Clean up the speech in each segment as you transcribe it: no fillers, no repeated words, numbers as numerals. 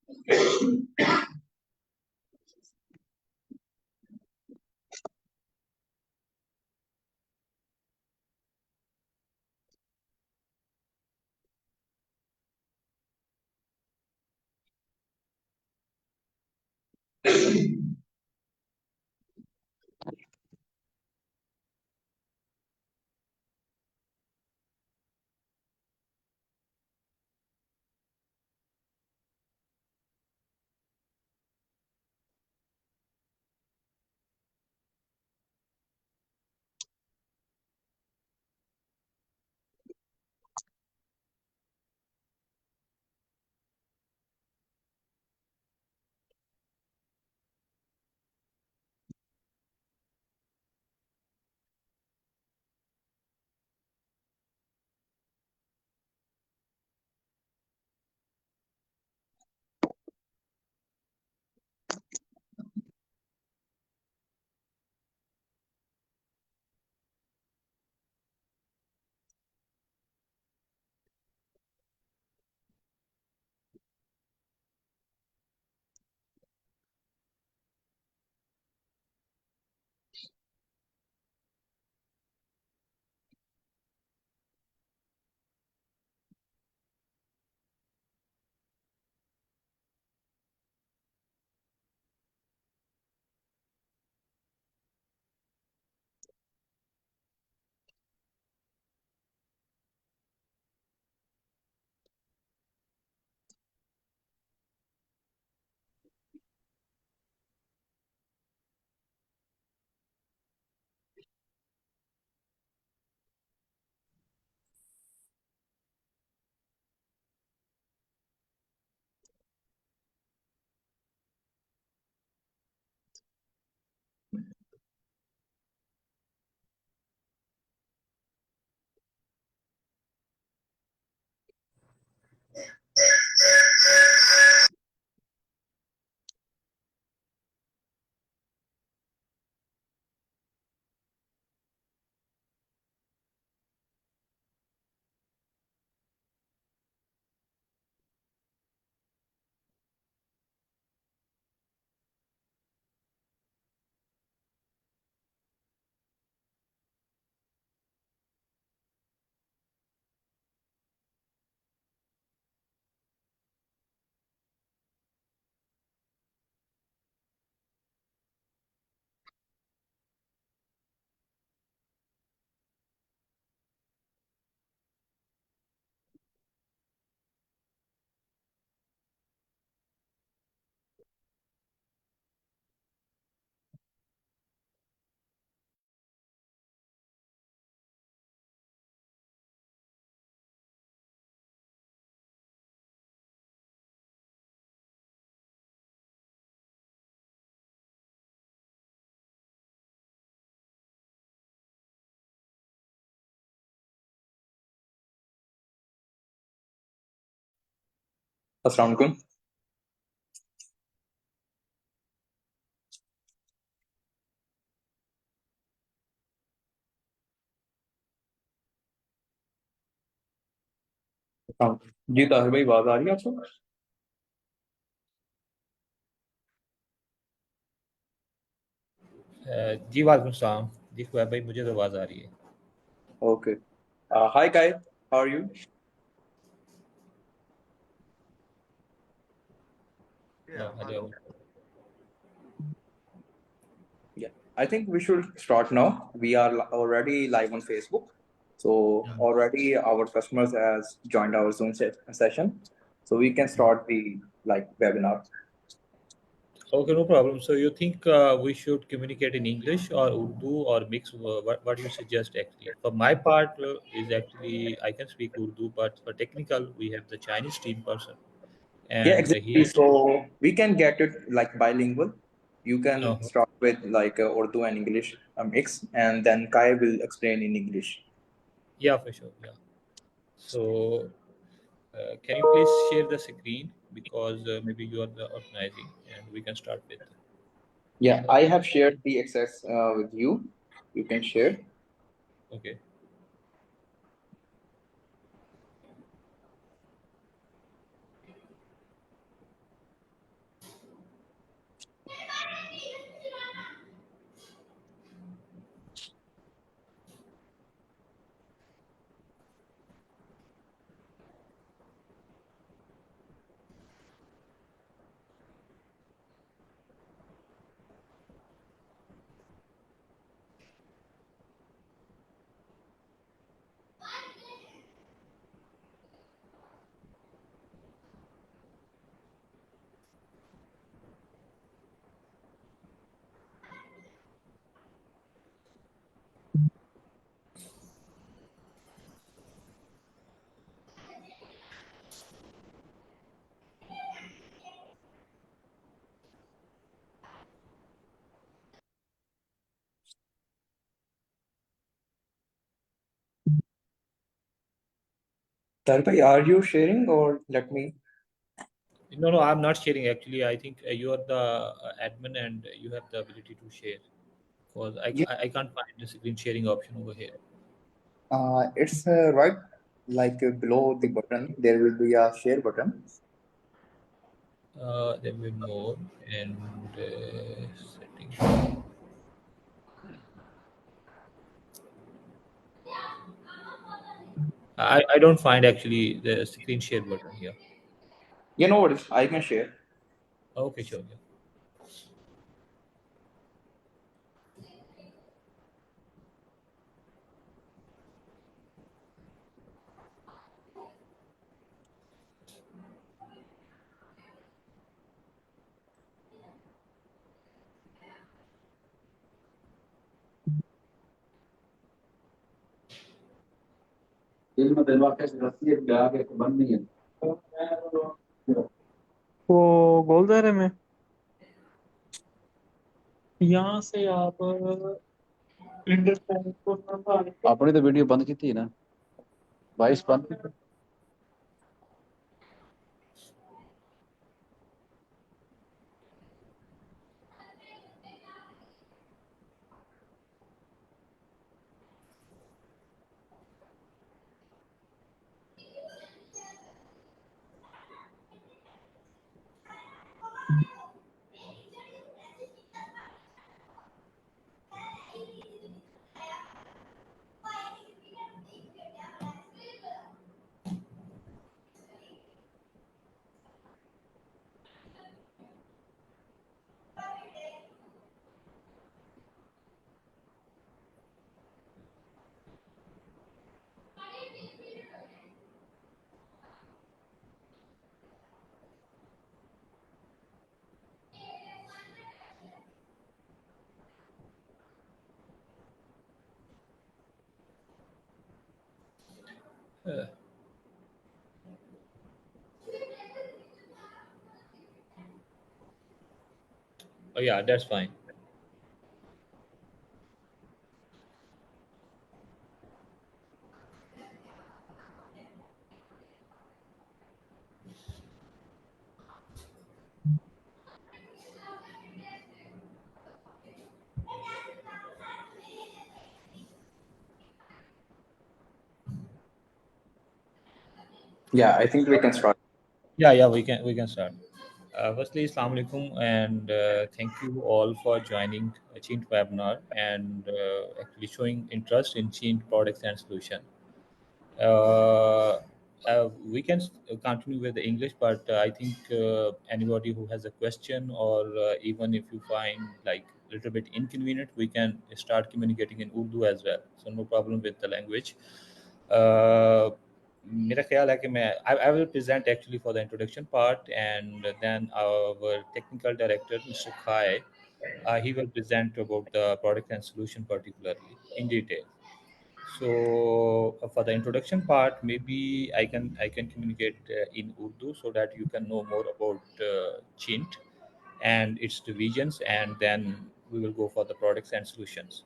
अस्सलाम वालेकुम। जी ताहिर भाई, आवाज आ रही है आपको? जी वालेकुम सलाम। जी खुआ भाई, मुझे तो आवाज़ आ रही है। Okay. Hi guys, how are you? Hello. Yeah, I think we should start now. We are already live on Facebook, so already our customers has joined our Zoom session, so we can start the webinar. Okay, no problem. So you think we should communicate in English or Urdu or mix? What do you suggest actually? For my part, is actually I can speak Urdu, but for technical, we have the Chinese team person, Yeah, and exactly. he. So we can get it like bilingual. You can Uh, start with Urdu and English mix, and then Kai will explain in English. yeah, for sure. Yeah. So can you please share the screen because maybe you are the organizing, and we can start with. Yeah, I have shared the access with you. You can share. Okay. Tarbhai, are you sharing or let me? No, no, I'm not sharing actually. I think you are the admin and you have the ability to share because Yeah, I can't find the screen sharing option over here. it's right like below the button. There will be a share button. There will be more and setting. I don't find actually the screen share button here. You know what? I can share. Okay, sure. Yeah. Ilma del वाक़े से रस्सी एक ब्याह के बंद नहीं है वो गोलदारे में यहाँ से आप प्रिंटर को आपने तो वीडियो बंद की थी ना वॉइस बंद की थी। Uh, oh yeah, that's fine. Yeah, I think we can start. Yeah, yeah, we can start. Firstly, Assalamu alaikum, and thank you all for joining a Chint webinar and actually showing interest in Chint products and solution. Uh, we can continue with the English, but I think anybody who has a question or even if you find like a little bit inconvenient, we can start communicating in Urdu as well. So no problem with the language. Uh, मेरा ख्याल है कि मैं I will present actually for the introduction part and then our technical director Mr. Khai he will present about the product and solution particularly in detail. So for the introduction part, maybe I can communicate in Urdu so that you can know more about Chint and its divisions, and then we will go for the products and solutions.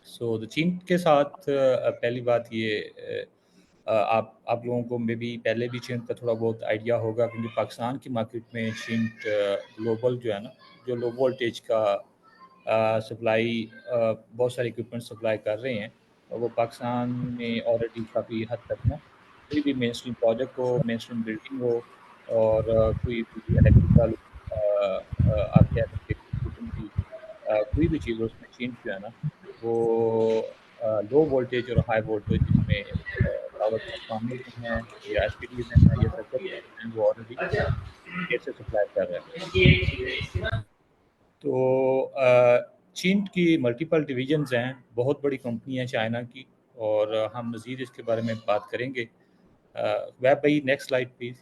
So the चीन के साथ पहली बात ये आप लोगों को may be पहले भी चीन का थोड़ा बहुत आइडिया होगा क्योंकि पाकिस्तान की मार्केट में चीन ग्लोबल जो है ना जो लो वोल्टेज का सप्लाई बहुत सारे इक्विपमेंट सप्लाई कर रहे हैं और वो पाकिस्तान में ऑलरेडी काफ़ी हद तक ना कोई भी मेन स्ट्रीम प्रोजेक्ट हो मेन स्ट्रीम बिल्डिंग हो और कोई भी इलेक्ट्रिकल आप कह सकते हैं कोई भी चीज़ हो उसमें चेंज जो है ना वो लो वोल्टेज और हाई वोल्टेज जिसमें पावर ट्रांसफार्मर हैं या एसपीडीज हैं या सर्किट हैं वो ऑलरेडी इंडिया से सप्लाई कर रहे हैं तो चीन की मल्टीपल डिवीजन्स हैं बहुत बड़ी कंपनी है चाइना की और हम मज़ीद इसके बारे में बात करेंगे वैब भाई next slide please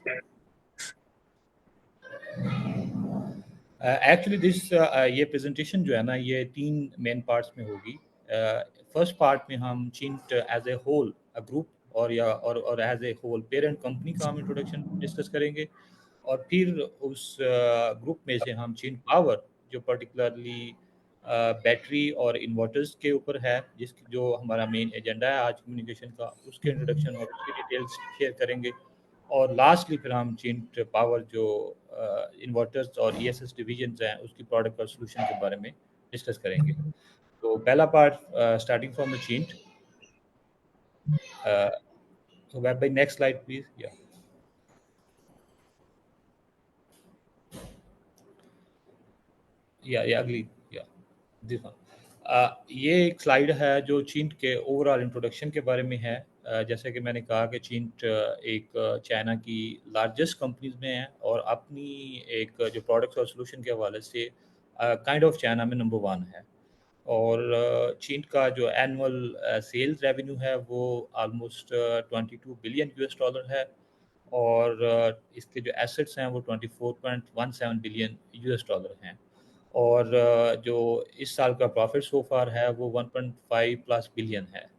actually this ये प्रेजेंटेशन जो है ना ये 3 मेन पार्ट्स में होगी फर्स्ट पार्ट में हम चीन एज ए होल ग्रुप और as a whole parent company का हम इंट्रोडक्शन डिस्कस करेंगे और फिर उस ग्रुप में से हम चीन पावर जो पर्टिकुलरली बैटरी और इन्वर्टर्स के ऊपर है, जो हमारा मेन एजेंडा है आज कम्युनिकेशन का, उसके इंट्रोडक्शन और उसकी डिटेल्स शेयर करेंगे। और लास्टली फिर हम चिंट पावर जो इन्वर्टर्स और ESS डिविजन्स हैं उसकी प्रोडक्ट और सोल्यूशन के बारे में डिस्कस करेंगे। तो पहला part starting from the Chint. वेब बाय नेक्स्ट स्लाइड प्लीज। या अगली या दिस वन। ये एक स्लाइड है जो चिंट के ओवरऑल इंट्रोडक्शन के बारे में है। जैसे कि मैंने कहा कि चिंट एक चाइना की लार्जेस्ट कंपनीज में है और अपनी एक जो प्रोडक्ट्स और सोल्यूशन के हवाले से काइंड ऑफ चाइना में नंबर 1 है। और चिंट का जो एनुअल सेल्स रेवेन्यू है वो ऑलमोस्ट 22 बिलियन US डॉलर है। और इसके जो एसेट्स हैं वो 24.17 बिलियन US डॉलर हैं। और जो इस साल का प्रॉफिट सो फार है वो 1.5 प्लस बिलियन है।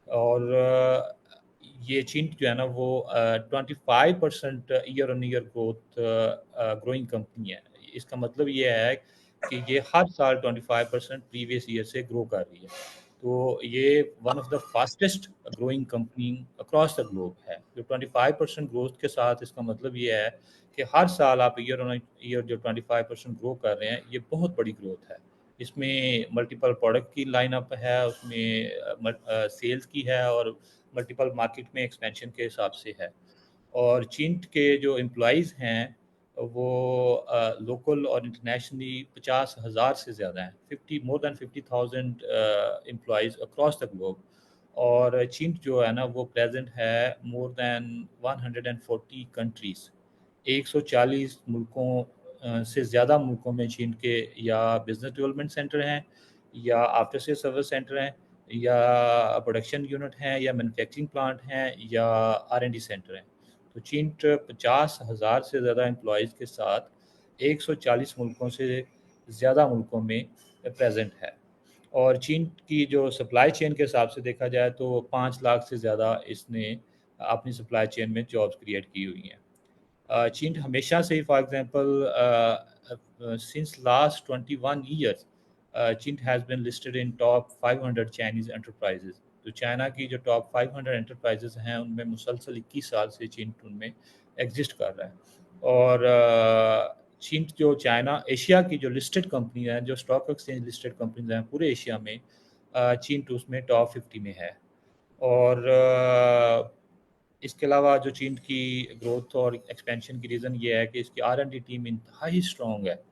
और ये चिंट जो है ना वो 25% year on year growth growing company है। इसका मतलब ये है कि ये हर साल 25% प्रीवियस ईयर से ग्रो कर रही है। तो ये one of the fastest growing company across the globe है। जो 25% ग्रोथ के साथ इसका मतलब ये है कि हर साल आप ईयर ऑन ईयर जो 25% ग्रो कर रहे हैं, ये बहुत बड़ी ग्रोथ है। इसमें मल्टीपल प्रोडक्ट की लाइनअप है, उसमें सेल्स की है और मल्टीपल मार्केट में एक्सपेंशन के हिसाब से है। और चिंट के जो एम्प्लॉइज़ हैं वो लोकल और इंटरनेशनली 50,000 से ज़्यादा हैं, 50 एम्प्लॉइज़ अक्रॉस द ग्लोब। और चिंट जो है ना वो प्रेजेंट है मोर देन 140 कंट्रीज़, 140 मुल्कों से ज़्यादा मुल्कों में चिंट के या बिजनेस डेवलपमेंट सेंटर हैं, या आफ्टर सेल सर्विस सेंटर हैं, या प्रोडक्शन यूनिट हैं, या मैन्युफैक्चरिंग प्लांट हैं, या R&D सेंटर हैं। तो चिंट 50,000 से ज़्यादा एम्प्लॉयज़ के साथ 140 मुल्कों से ज़्यादा मुल्कों में प्रेजेंट है। और चीन की जो सप्लाई चेन के हिसाब से देखा जाए तो 5 लाख से ज़्यादा इसने अपनी सप्लाई चेन में जॉब्स क्रिएट की हुई हैं। चीन हमेशा से ही for example since last 21 years चीन has been listed in top 500 Chinese enterprises. तो चाइना की जो टॉप 500 एंटरप्राइजेज हैं उनमें मुसलसल 21 साल से चीन उनमें एग्जिस्ट कर रहा है। और चीन जो चाइना एशिया की जो लिस्टेड कंपनी हैं, जो स्टॉक एक्सचेंज लिस्टेड कंपनीज हैं पूरे एशिया में, चीन उसमें टॉप 50 में है। और इसके अलावा जो चीन की ग्रोथ और एक्सपेंशन की रीज़न ये है कि इसकी R&D टीम इंतहाई स्ट्रॉन्ग है।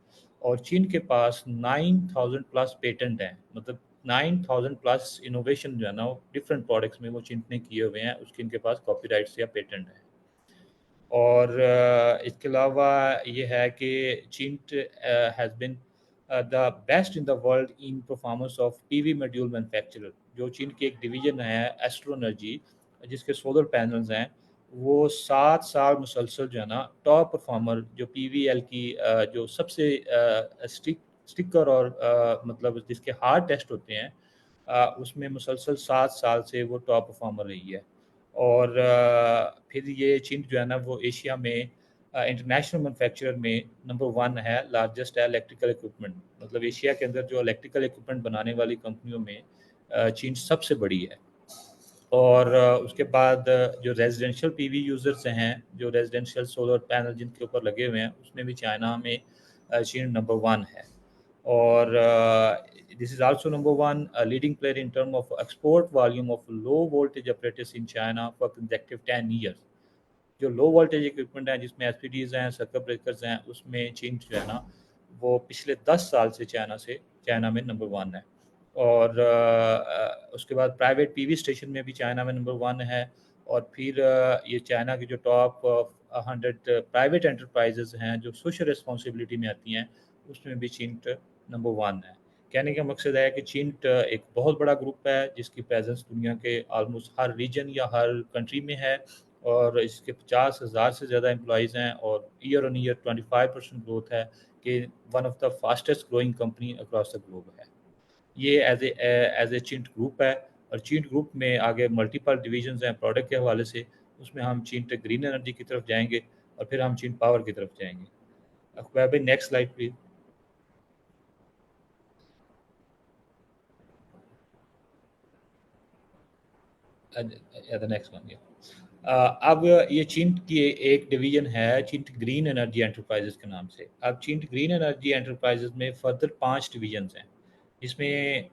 और चीन के पास 9,000 प्लस पेटेंट हैं, मतलब 9,000 प्लस इनोवेशन जो है ना डिफरेंट प्रोडक्ट्स में वो चीन ने किए हुए हैं, उसके इनके पास कॉपीराइट्स या पेटेंट हैं। और इसके अलावा ये है कि Chint has been the best in the world in performance of PV module manufacturer. जो चीन की एक डिवीजन है एस्ट्रोनर्जी, जिसके सोलर पैनल्स हैं, वो 7 साल मुसलसल जो है ना टॉप परफॉर्मर, जो PVL की जो सबसे स्टिकर और मतलब जिसके हार्ड टेस्ट होते हैं, उसमें मुसलसल 7 साल से वो टॉप परफॉर्मर रही है। और फिर ये चीन जो है ना वो एशिया में इंटरनेशनल मैन्युफैक्चरर में नंबर 1 है, लार्जेस्ट है इलेक्ट्रिकल इक्विपमेंट। मतलब एशिया के अंदर जो इलेक्ट्रिकल इक्विपमेंट बनाने वाली कंपनियों में चीन सबसे बड़ी है। और उसके बाद जो रेजिडेंशियल PV यूज़र्स हैं, जो रेजिडेंशियल सोलर पैनल जिनके ऊपर लगे हुए हैं, उसमें भी चाइना में चीन नंबर 1 है। और this is also number 1 leading player in terms of export volume of low voltage apparatus in China for consecutive 10 years। जो लो वोल्टेज इक्विपमेंट है जिसमें SPDs हैं, सर्किट ब्रेकर्स हैं, उसमें चीन जो है ना वो पिछले 10 साल से चाइना में नंबर 1 है। और उसके बाद प्राइवेट PV स्टेशन में भी चाइना में नंबर 1 है। और फिर ये चाइना की जो टॉप 100 प्राइवेट एंटरप्राइजेज हैं जो सोशल रिस्पॉन्सिबिलिटी में आती हैं, उसमें भी चीन नंबर 1 है। कहने का मकसद है कि चीन एक बहुत बड़ा ग्रुप है जिसकी प्रेजेंस दुनिया के ऑलमोस्ट हर रीजन या हर कंट्री में है। और इसके 50,000 से ज़्यादा एम्प्लॉइज़ हैं और ईयर ऑन ईयर 25% ग्रोथ है, कि one of the fastest growing company across the globe है। ये एज ए चिंट ग्रुप है। और चिंट ग्रुप में आगे मल्टीपल डिविजन्स हैं प्रोडक्ट के हवाले से, उसमें हम चिंट ग्रीन एनर्जी की तरफ जाएंगे और फिर हम चिंट पावर की तरफ जाएंगे। Next slide please. The next one. अब ये चीन की एक डिवीजन है चीन ग्रीन एनर्जी एंटरप्राइजेस के नाम से। अब चीन ग्रीन एनर्जी एंटरप्राइजेस में फर्दर 5 डिवीजन्स हैं, जिसमें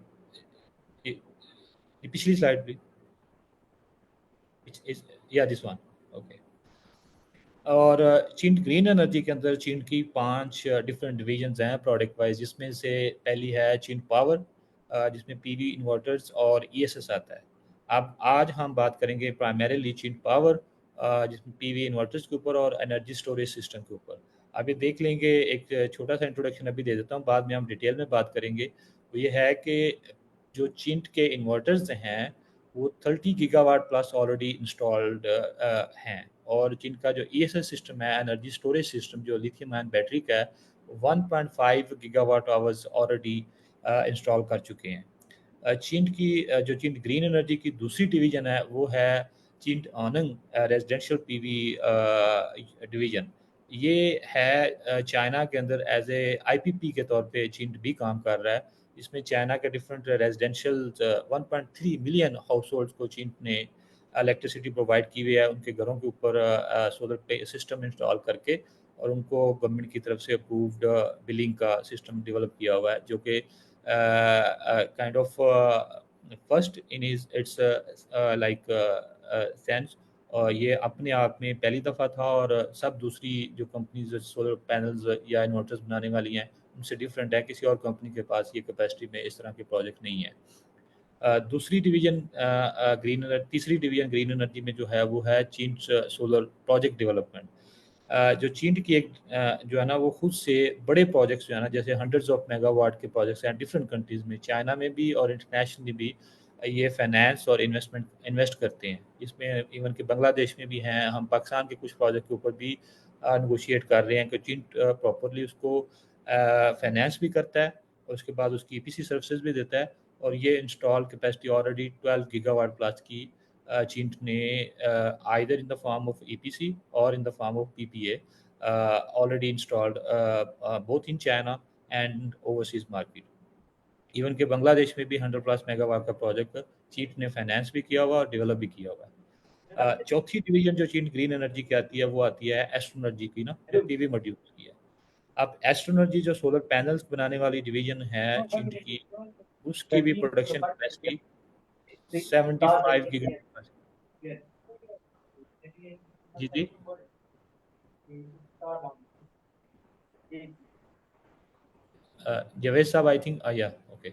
ये पिछली स्लाइड भी या दिस वन, ओके। और चीन ग्रीन एनर्जी के अंदर चीन की 5 डिफरेंट डिवीजन्स हैं प्रोडक्ट वाइज, जिसमें से पहली है चीन पावर, जिसमें पीवी इन्वर्टर्स और ईएसएस आता है। अब आज हम बात करेंगे प्राइमरीली चीन पावर, जिसमें पीवी इन्वर्टर्स के ऊपर और एनर्जी स्टोरेज सिस्टम के ऊपर। अभी देख लेंगे, एक छोटा सा इंट्रोडक्शन अभी दे देता हूँ, बाद में हम डिटेल में बात करेंगे। तो ये है कि जो चीन के इन्वर्टर्स हैं वो 30 गीगावाट प्लस ऑलरेडी इंस्टॉल्ड हैं, और जिनका जो ईएसएस सिस्टम है, एनर्जी स्टोरेज सिस्टम, जो लिथियम आयन बैटरी का है, 1.5 गीगावाट आवर्स ऑलरेडी इंस्टॉल कर चुके हैं। चीन की जो चीन ग्रीन एनर्जी की दूसरी डिवीजन है वो है चीन आनंग रेजिडेंशियल पीवी डिवीजन। ये है चाइना के अंदर एज ए आईपीपी के तौर पे चीन भी काम कर रहा है। इसमें चाइना के different residential 1.3 million house hold को चीन ने इलेक्ट्रिसिटी प्रोवाइड की हुई है, उनके घरों के ऊपर सोलर पे सिस्टम इंस्टॉल करके, और उनको गवर्नमेंट की तरफ से अप्रूव्ड बिलिंग का सिस्टम डेवलप किया हुआ है, जो कि kind of first in its like sense. और ये अपने आप में पहली दफ़ा था, और सब दूसरी जो कंपनीज सोलर पैनल्स या इन्वर्टर्स बनाने वाली हैं उनसे डिफरेंट है। किसी और कंपनी के पास ये कैपेसिटी में इस तरह के प्रोजेक्ट नहीं है। दूसरी डिवीजन ग्रीन एनर्जी, तीसरी डिवीजन ग्रीन एनर्जी में जो है वो है चीन सोलर प्रोजेक्ट डेवलपमेंट। जो चीन की एक जो है ना वो खुद से बड़े प्रोजेक्ट्स जो है ना, जैसे हंड्रेड्स ऑफ मेगावाट के प्रोजेक्ट्स हैं डिफरेंट कंट्रीज़ में, चाइना में भी और इंटरनेशनली भी, ये फाइनेंस और इन्वेस्ट करते हैं। इसमें इवन कि बांग्लादेश में भी हैं, हम पाकिस्तान के कुछ प्रोजेक्ट के ऊपर भी नगोशिएट कर रहे हैं कि चीन प्रॉपरली उसको फाइनेंस भी करता है, और उसके बाद उसकी ईपीसी सर्विसेज भी देता है। और ये install capacity already 12 gigawatt plus की चीन ने either in the form of EPC or in the form of PPA already installed both in China and overseas market. Even के बांग्लादेश में भी 100+ मेगावाट का प्रोजेक्ट चीन ने फाइनेंस भी किया हुआ और डेवलप भी किया हुआ है। चौथी डिवीजन जो चीन ग्रीन एनर्जी की आती है वो आती है एस्ट्रोनर्जी की ना, जो पीवी मॉड्यूल्स की है। अब एस्ट्रोनर्जी जो सोलर पैनल्स बनाने वाली डिवीजन है चीन की, उसकी भी प्रोडक्शन कैपेसिटी 75 गीगा। जी जी, जावेद साहब आई थिंक या ओके।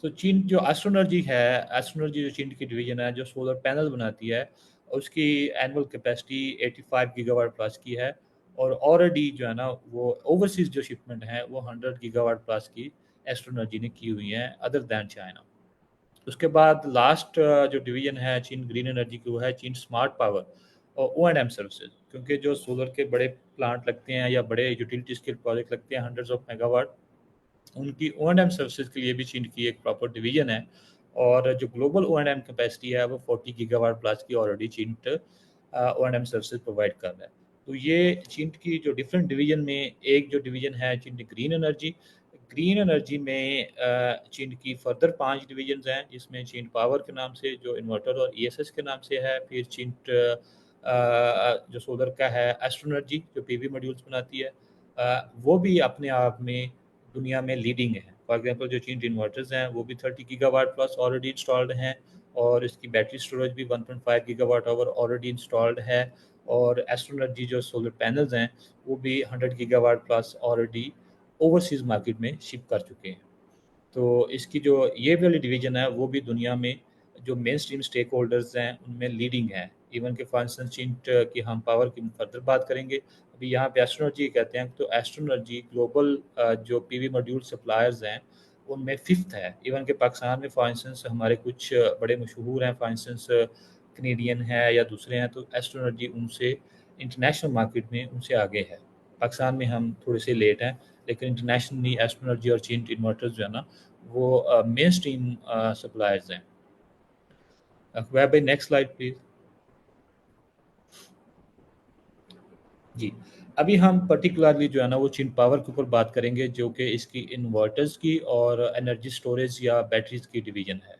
तो चीन जो एस्ट्रोनर्जी है, एस्ट्रोनर्जी जो चीन की डिवीजन है जो सोलर पैनल बनाती है, उसकी एनुअल कैपेसिटी 85 गीगावाट प्लस की है, और ऑलरेडी जो है ना वो ओवरसीज जो शिपमेंट है वो 100 गीगावाट प्लस की एस्ट्रोनर्जी ने की हुई है अदर दैन चाइना। उसके बाद लास्ट जो डिवीजन है चीन ग्रीन एनर्जी की वो है चीन स्मार्ट पावर और O&M सर्विसेज। क्योंकि जो सोलर के बड़े प्लांट लगते हैं या बड़े यूटिलिटी स्केल प्रोजेक्ट लगते हैं हंड्रेड्स ऑफ मेगावाट, उनकी O&M सर्विसेज के लिए भी चीन की एक प्रॉपर डिवीजन है। और जो ग्लोबल O&M कैपेसिटी है वो 40 गीगावाट प्लस की ऑलरेडी चीन O&M सर्विसेज प्रोवाइड कर रहा है। तो ये चीन की जो डिफरेंट डिवीजन में एक जो डिवीजन है चीन की ग्रीन एनर्जी। ग्रीन एनर्जी में चीन की फर्दर 5 डिवीजन्स हैं, जिसमें चीन पावर के नाम से जो इन्वर्टर और ईएसएस के नाम से है, फिर चीन जो सोलर का है एस्ट्रोनर्जी जो पीवी मॉड्यूल्स बनाती है, वो भी अपने आप में दुनिया में लीडिंग है। फॉर एग्जांपल जो चीन इन्वर्टर्स हैं वो भी 30 गीगावाट प्लस ऑलरेडी इंस्टॉल्ड हैं, और इसकी बैटरी स्टोरेज भी 1.5 गीगावाट आवर ऑलरेडी इंस्टॉल्ड है। और एस्ट्रोनर्जी जो सोलर पैनल्स हैं वो भी 100 gigawatt plus already overseas market में शिप कर चुके हैं। तो इसकी जो ये वाली डिवीज़न है वो भी दुनिया में जो मेन स्ट्रीम स्टेक होल्डर्स हैं उनमें लीडिंग है। इवन के फॉर इंस्टेंस चीन की हम पावर की फर्दर बात करेंगे, अभी यहाँ पे एस्ट्रोनर्जी कहते हैं, तो एस्ट्रोनर्जी ग्लोबल जो पीवी मॉड्यूल सप्लायर्स हैं उनमें 5th है। इवन के पाकिस्तान में फॉर इंस्टेंस हमारे कुछ बड़े मशहूर हैं, फॉर इंस्टेंस कनेडियन है या दूसरे हैं, तो एस्ट्रोनर्जी उनसे इंटरनेशनल मार्केट में उनसे आगे है। पाकिस्तान में हम थोड़े से लेट हैं, लेकिन इंटरनेशनली एस्ट्रोनर्जी और चीन इन्वर्टर्स जो है ना वो मेन स्ट्रीम सप्लायर्स हैं। भाई नेक्स्ट स्लाइड प्लीज। जी, अभी हम पर्टिकुलरली जो है ना वो चीन पावर के ऊपर बात करेंगे, जो कि इसकी इन्वर्टर्स की और एनर्जी स्टोरेज या बैटरीज की डिवीजन है।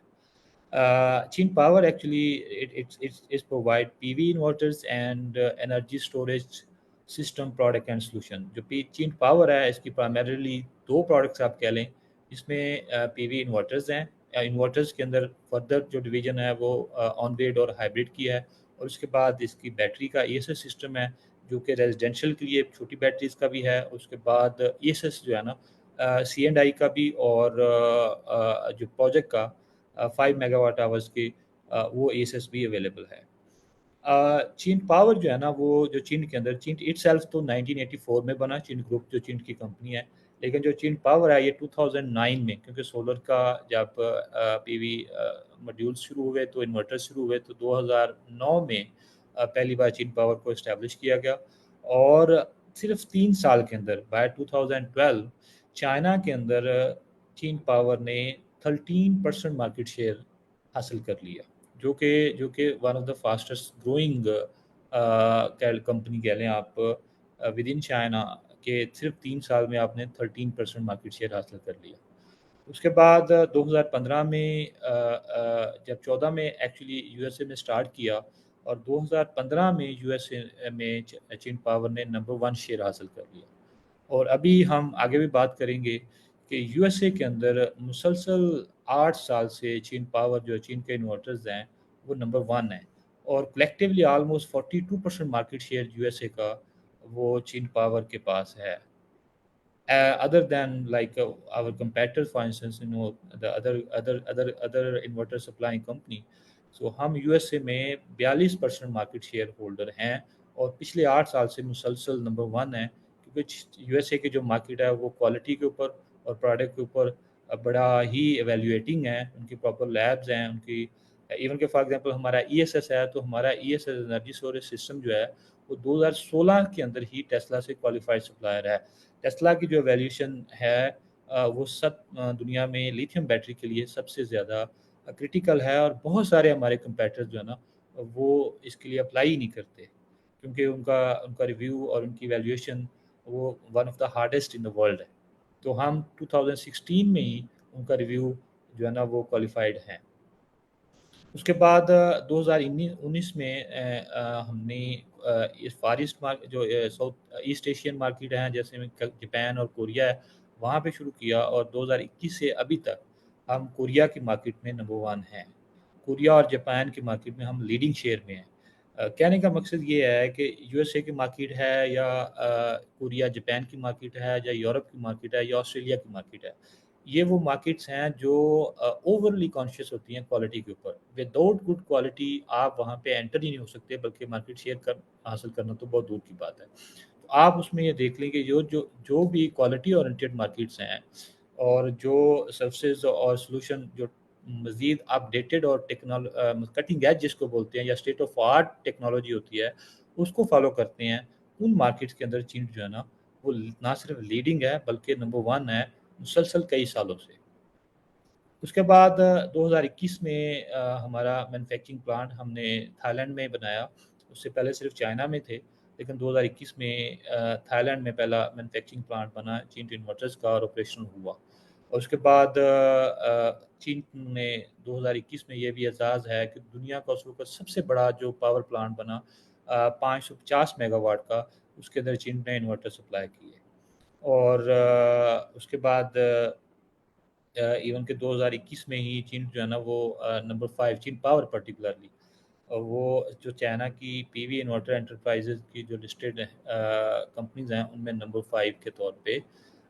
Chin Power actually it provide PV inverters and energy storage system product and solution. जो Chin Power है इसकी primarily दो products आप कह लें, इसमें PV inverters हैं. इन्वर्टर्स के अंदर फर्दर जो डिवीजन है वो ऑन ग्रिड और हाइब्रिड की है, और उसके बाद इसकी बैटरी का ESS सिस्टम है जो कि रेजिडेंशियल के लिए छोटी बैटरीज का भी है. उसके बाद ESS जो है ना C&I का भी, और जो प्रोजेक्ट का 5 मेगावाट आवर्स की वो ESS भी अवेलेबल है. चीन पावर जो है ना वो जो चीन के अंदर, चीन इटसेल्फ तो 1984 में बना, चीन ग्रुप जो चीन की कंपनी है, लेकिन जो चीन पावर है ये 2009 में, क्योंकि सोलर का जब पीवी मॉड्यूल शुरू हुए तो इन्वर्टर शुरू हुए तो 2009 में पहली बार चीन पावर को इस्टेब्लिश किया गया. और सिर्फ 3 साल के अंदर बाय 2012 चाइना के अंदर चीन पावर ने 13% मार्केट शेयर हासिल कर लिया, जो कि one of the fastest growing company कह लें आप विद इन चाइना, के सिर्फ 3 साल में आपने 13% मार्केट शेयर हासिल कर लिया. उसके बाद 2015 में जब 14 में एक्चुअली यूएसए में स्टार्ट किया, और 2015 में यूएसए में चीन पावर ने नंबर 1 शेयर हासिल कर लिया. और अभी हम आगे भी बात करेंगे कि यूएसए के अंदर मुसलसल 8 साल से चीन पावर जो चीन के इन्वर्टर्स हैं वो नंबर 1 है, और collectively almost 42% market share USA का वो चीन पावर के पास है. Other than like our competitors, for instance, the other inverter supplying company. So हम यूएसए में 42% मार्केट शेयर होल्डर हैं, और पिछले 8 साल से मुसलसल नंबर 1 है, क्योंकि यूएसए की जो मार्केट है वो क्वालिटी के ऊपर और प्रोडक्ट के ऊपर बड़ा ही एवेल्युएटिंग है. उनकी प्रॉपर लैब्स हैं, उनकी इवन के फॉर एग्जांपल हमारा ईएसएस है, तो हमारा ईएसएस एनर्जी स्टोरेज सिस्टम जो है वो 2016 के अंदर ही टेस्ला से क्वालिफाइड सप्लायर है. टेस्ला की जो वैल्यूएशन है वो सब दुनिया में लिथियम बैटरी के लिए सबसे ज़्यादा क्रिटिकल है, और बहुत सारे हमारे कंपेटिटर्स जो है ना वो इसके लिए अप्लाई ही नहीं करते, क्योंकि उनका उनका रिव्यू और उनकी वैल्यूएशन वो one of the hardest in the world है. तो हम 2016 में ही उनका रिव्यू जो है ना वो क्वालिफाइड हैं. उसके बाद 2019 में हमने इस फार ईस्ट मार्केट जो साउथ ईस्ट एशियन मार्केट हैं, जैसे में जापान और कोरिया है, वहाँ पे शुरू किया, और 2021 से अभी तक हम कोरिया की मार्केट में नंबर 1 हैं. कोरिया और जापान की मार्केट में हम लीडिंग शेयर में हैं. कहने का मकसद ये है कि यूएसए की मार्केट है या कोरिया जापान की मार्केट है या यूरोप की मार्केट है या ऑस्ट्रेलिया की मार्केट है, ये वो मार्केट्स हैं जो ओवरली कॉन्शियस होती हैं क्वालिटी के ऊपर. विदाउट गुड क्वालिटी आप वहाँ पे एंटर ही नहीं हो सकते, बल्कि मार्केट शेयर कर हासिल करना तो बहुत दूर की बात है. तो आप उसमें ये देख लें कि जो भी क्वालिटी ओरिएंटेड मार्केट्स हैं, और जो सर्विसेज और सॉल्यूशन जो मज़ीद अपडेटेड और कटिंग एज जिसको बोलते हैं, या स्टेट ऑफ आर्ट टेक्नोलॉजी होती है, उसको फॉलो करते हैं, उन मार्केट्स के अंदर चीन जो है ना वो ना सिर्फ लीडिंग है बल्कि नंबर 1 है मुसलसल कई सालों से. उसके बाद 2021 में हमारा मैन्युफैक्चरिंग प्लांट हमने थाईलैंड में बनाया. उससे पहले सिर्फ चाइना में थे, लेकिन 2021 में थाईलैंड में पहला मैन्युफैक्चरिंग प्लांट बना चीन इन्वर्टर्स का, और ऑपरेशनल हुआ. और उसके बाद चीन ने 2021 में ये भी एजाज़ है कि दुनिया का उस वक्त सबसे बड़ा जो पावर प्लांट बना 550 मेगावाट का, उसके अंदर चीन ने इन्वर्टर सप्लाई किए. और उसके बाद इवन के 2021 में ही चीन जो है ना वो नंबर 5 चीन पावर पर्टिकुलरली, और वो जो चाइना की पीवी इन्वर्टर एंटरप्राइजेज की जो लिस्टेड कंपनीज हैं उनमें नंबर 5 के तौर पे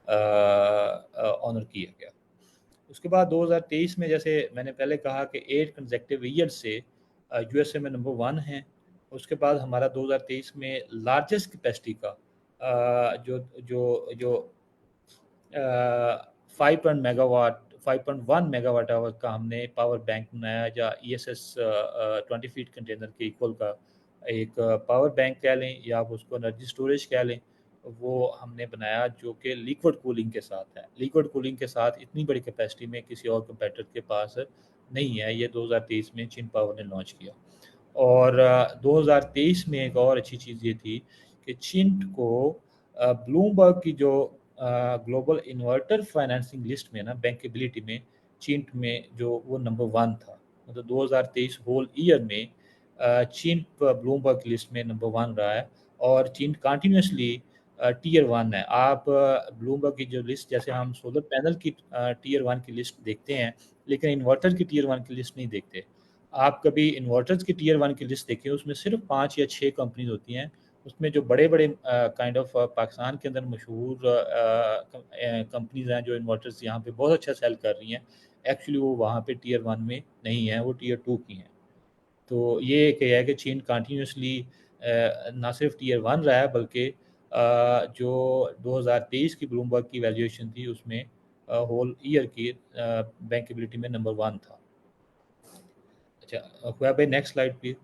ऑनर किया गया. उसके बाद 2023 में, जैसे मैंने पहले कहा कि 8 कंसेक्टिव ईयर से यूएसए में नंबर 1 हैं. उसके बाद हमारा 2023 में लार्जेस्ट कैपेसिटी का जो जो जो 5.1 मेगावाट आवर का हमने पावर बैंक बनाया, या ESS 20 फीट कंटेनर के इक्वल का एक पावर बैंक कह लें, या आप उसको एनर्जी स्टोरेज कह लें, वो हमने बनाया, जो कि लिक्विड कूलिंग के साथ है. लिक्विड कूलिंग के साथ इतनी बड़ी कैपेसिटी में किसी और कंपेटिटर के पास नहीं है. ये 2023 में चीन पावर ने लॉन्च किया. और 2023 में एक और अच्छी चीज़ ये थी कि चीन को ब्लूमबर्ग की जो ग्लोबल इन्वर्टर फाइनेंसिंग लिस्ट में ना बैंकेबिलिटी में चीन में जो वो नंबर 1 था. मतलब 2023 होल ईयर में चीन ब्लूमबर्ग की लिस्ट में नंबर 1 रहा है और चीन कंटिन्यूसली टियर 1 है। आप ब्लूमबर्ग की जो लिस्ट, जैसे हम सोलर पैनल की टियर 1 की लिस्ट देखते हैं, लेकिन इन्वर्टर की टियर 1 की लिस्ट नहीं देखते। आप कभी इन्वर्टर्स की टियर 1 की लिस्ट देखें, उसमें सिर्फ 5 या 6 कंपनीज होती हैं। उसमें जो बड़े-बड़े काइंड ऑफ पाकिस्तान के अंदर मशहूर कंपनीज हैं जो इन्वर्टर्स यहाँ पे बहुत अच्छा सेल कर रही हैं, एक्चुअली वो वहाँ पे टियर 1 में नहीं है, वो टियर 2 की हैं। तो ये एक है कि चीन कंटिन्यूसली ना सिर्फ टियर 1 रहा है, बल्कि जो 2023 की ब्लूमबर्ग की वैल्यूएशन थी उसमें होल ईयर की बैंकेबिलिटी में नंबर 1 था। अच्छा, हुआ भाई नेक्स्ट स्लाइड प्लीज।